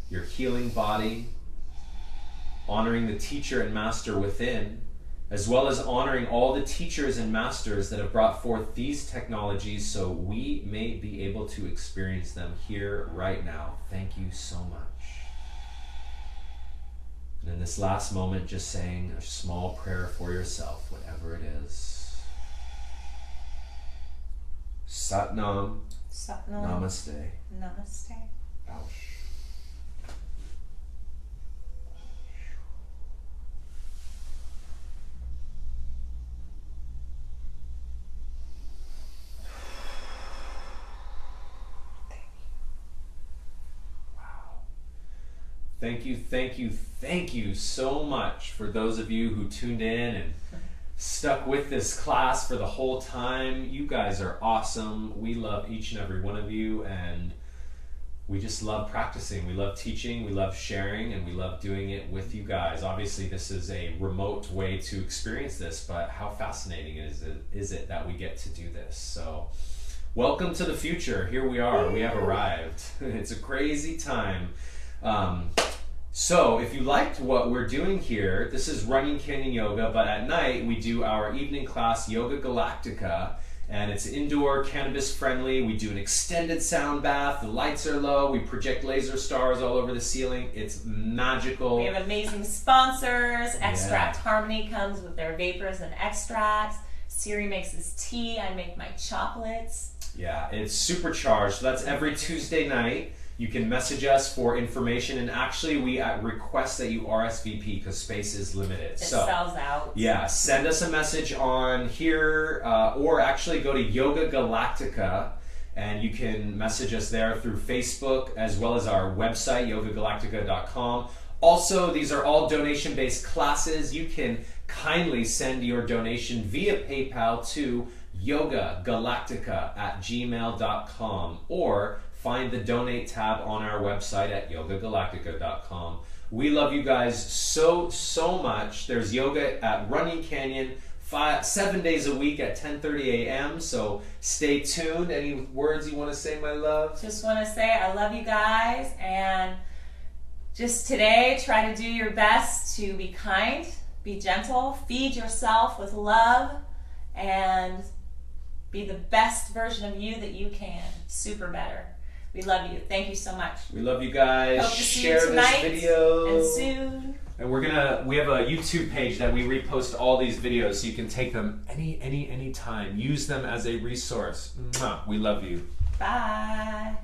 B: your healing body, honoring the teacher and master within, as well as honoring all the teachers and masters that have brought forth these technologies so we may be able to experience them here right now. Thank you so much. And in this last moment, just saying a small prayer for yourself, whatever it is. Sat Nam.
A: Sat Nam.
B: Namaste.
A: Namaste.
B: Ouch. Thank you, thank you, thank you so much for those of you who tuned in and stuck with this class for the whole time. You guys are awesome. We love each and every one of you, and we just love practicing. We love teaching, we love sharing, and we love doing it with you guys. Obviously, this is a remote way to experience this, but how fascinating is it that we get to do this? So, welcome to the future. Here we are. We have arrived. It's a crazy time. So if you liked what we're doing here, this is Running Canyon Yoga, but at night we do our evening class, Yoga Galactica, and it's indoor, cannabis friendly. We do an extended sound bath. The lights are low. We project laser stars all over the ceiling. It's magical.
A: We have amazing sponsors. Extract Harmony comes with their vapors and extracts. Siri makes his tea. I make my chocolates.
B: Yeah, it's supercharged. So that's every Tuesday night. You can message us for information, and actually we request that you RSVP because space is limited.
A: It sells out.
B: Yeah, send us a message on here, or actually go to Yoga Galactica, and you can message us there through Facebook as well as our website, yogagalactica.com. Also, these are all donation-based classes. You can kindly send your donation via PayPal to yogagalactica@gmail.com, or find the donate tab on our website at yogagalactica.com. We love you guys so, so much. There's yoga at Running Canyon 7 days a week at 10:30 a.m. So stay tuned. Any words you want to say, my love?
A: Just want to say I love you guys, and just today try to do your best to be kind, be gentle, feed yourself with love, and be the best version of you that you can. Super better. We love you. Thank you so much.
B: We love you guys.
A: Hope to see
B: Share
A: you tonight
B: this video.
A: and soon.
B: And we have a YouTube page that we repost all these videos, so you can take them any time. Use them as a resource. Mwah. We love you.
A: Bye.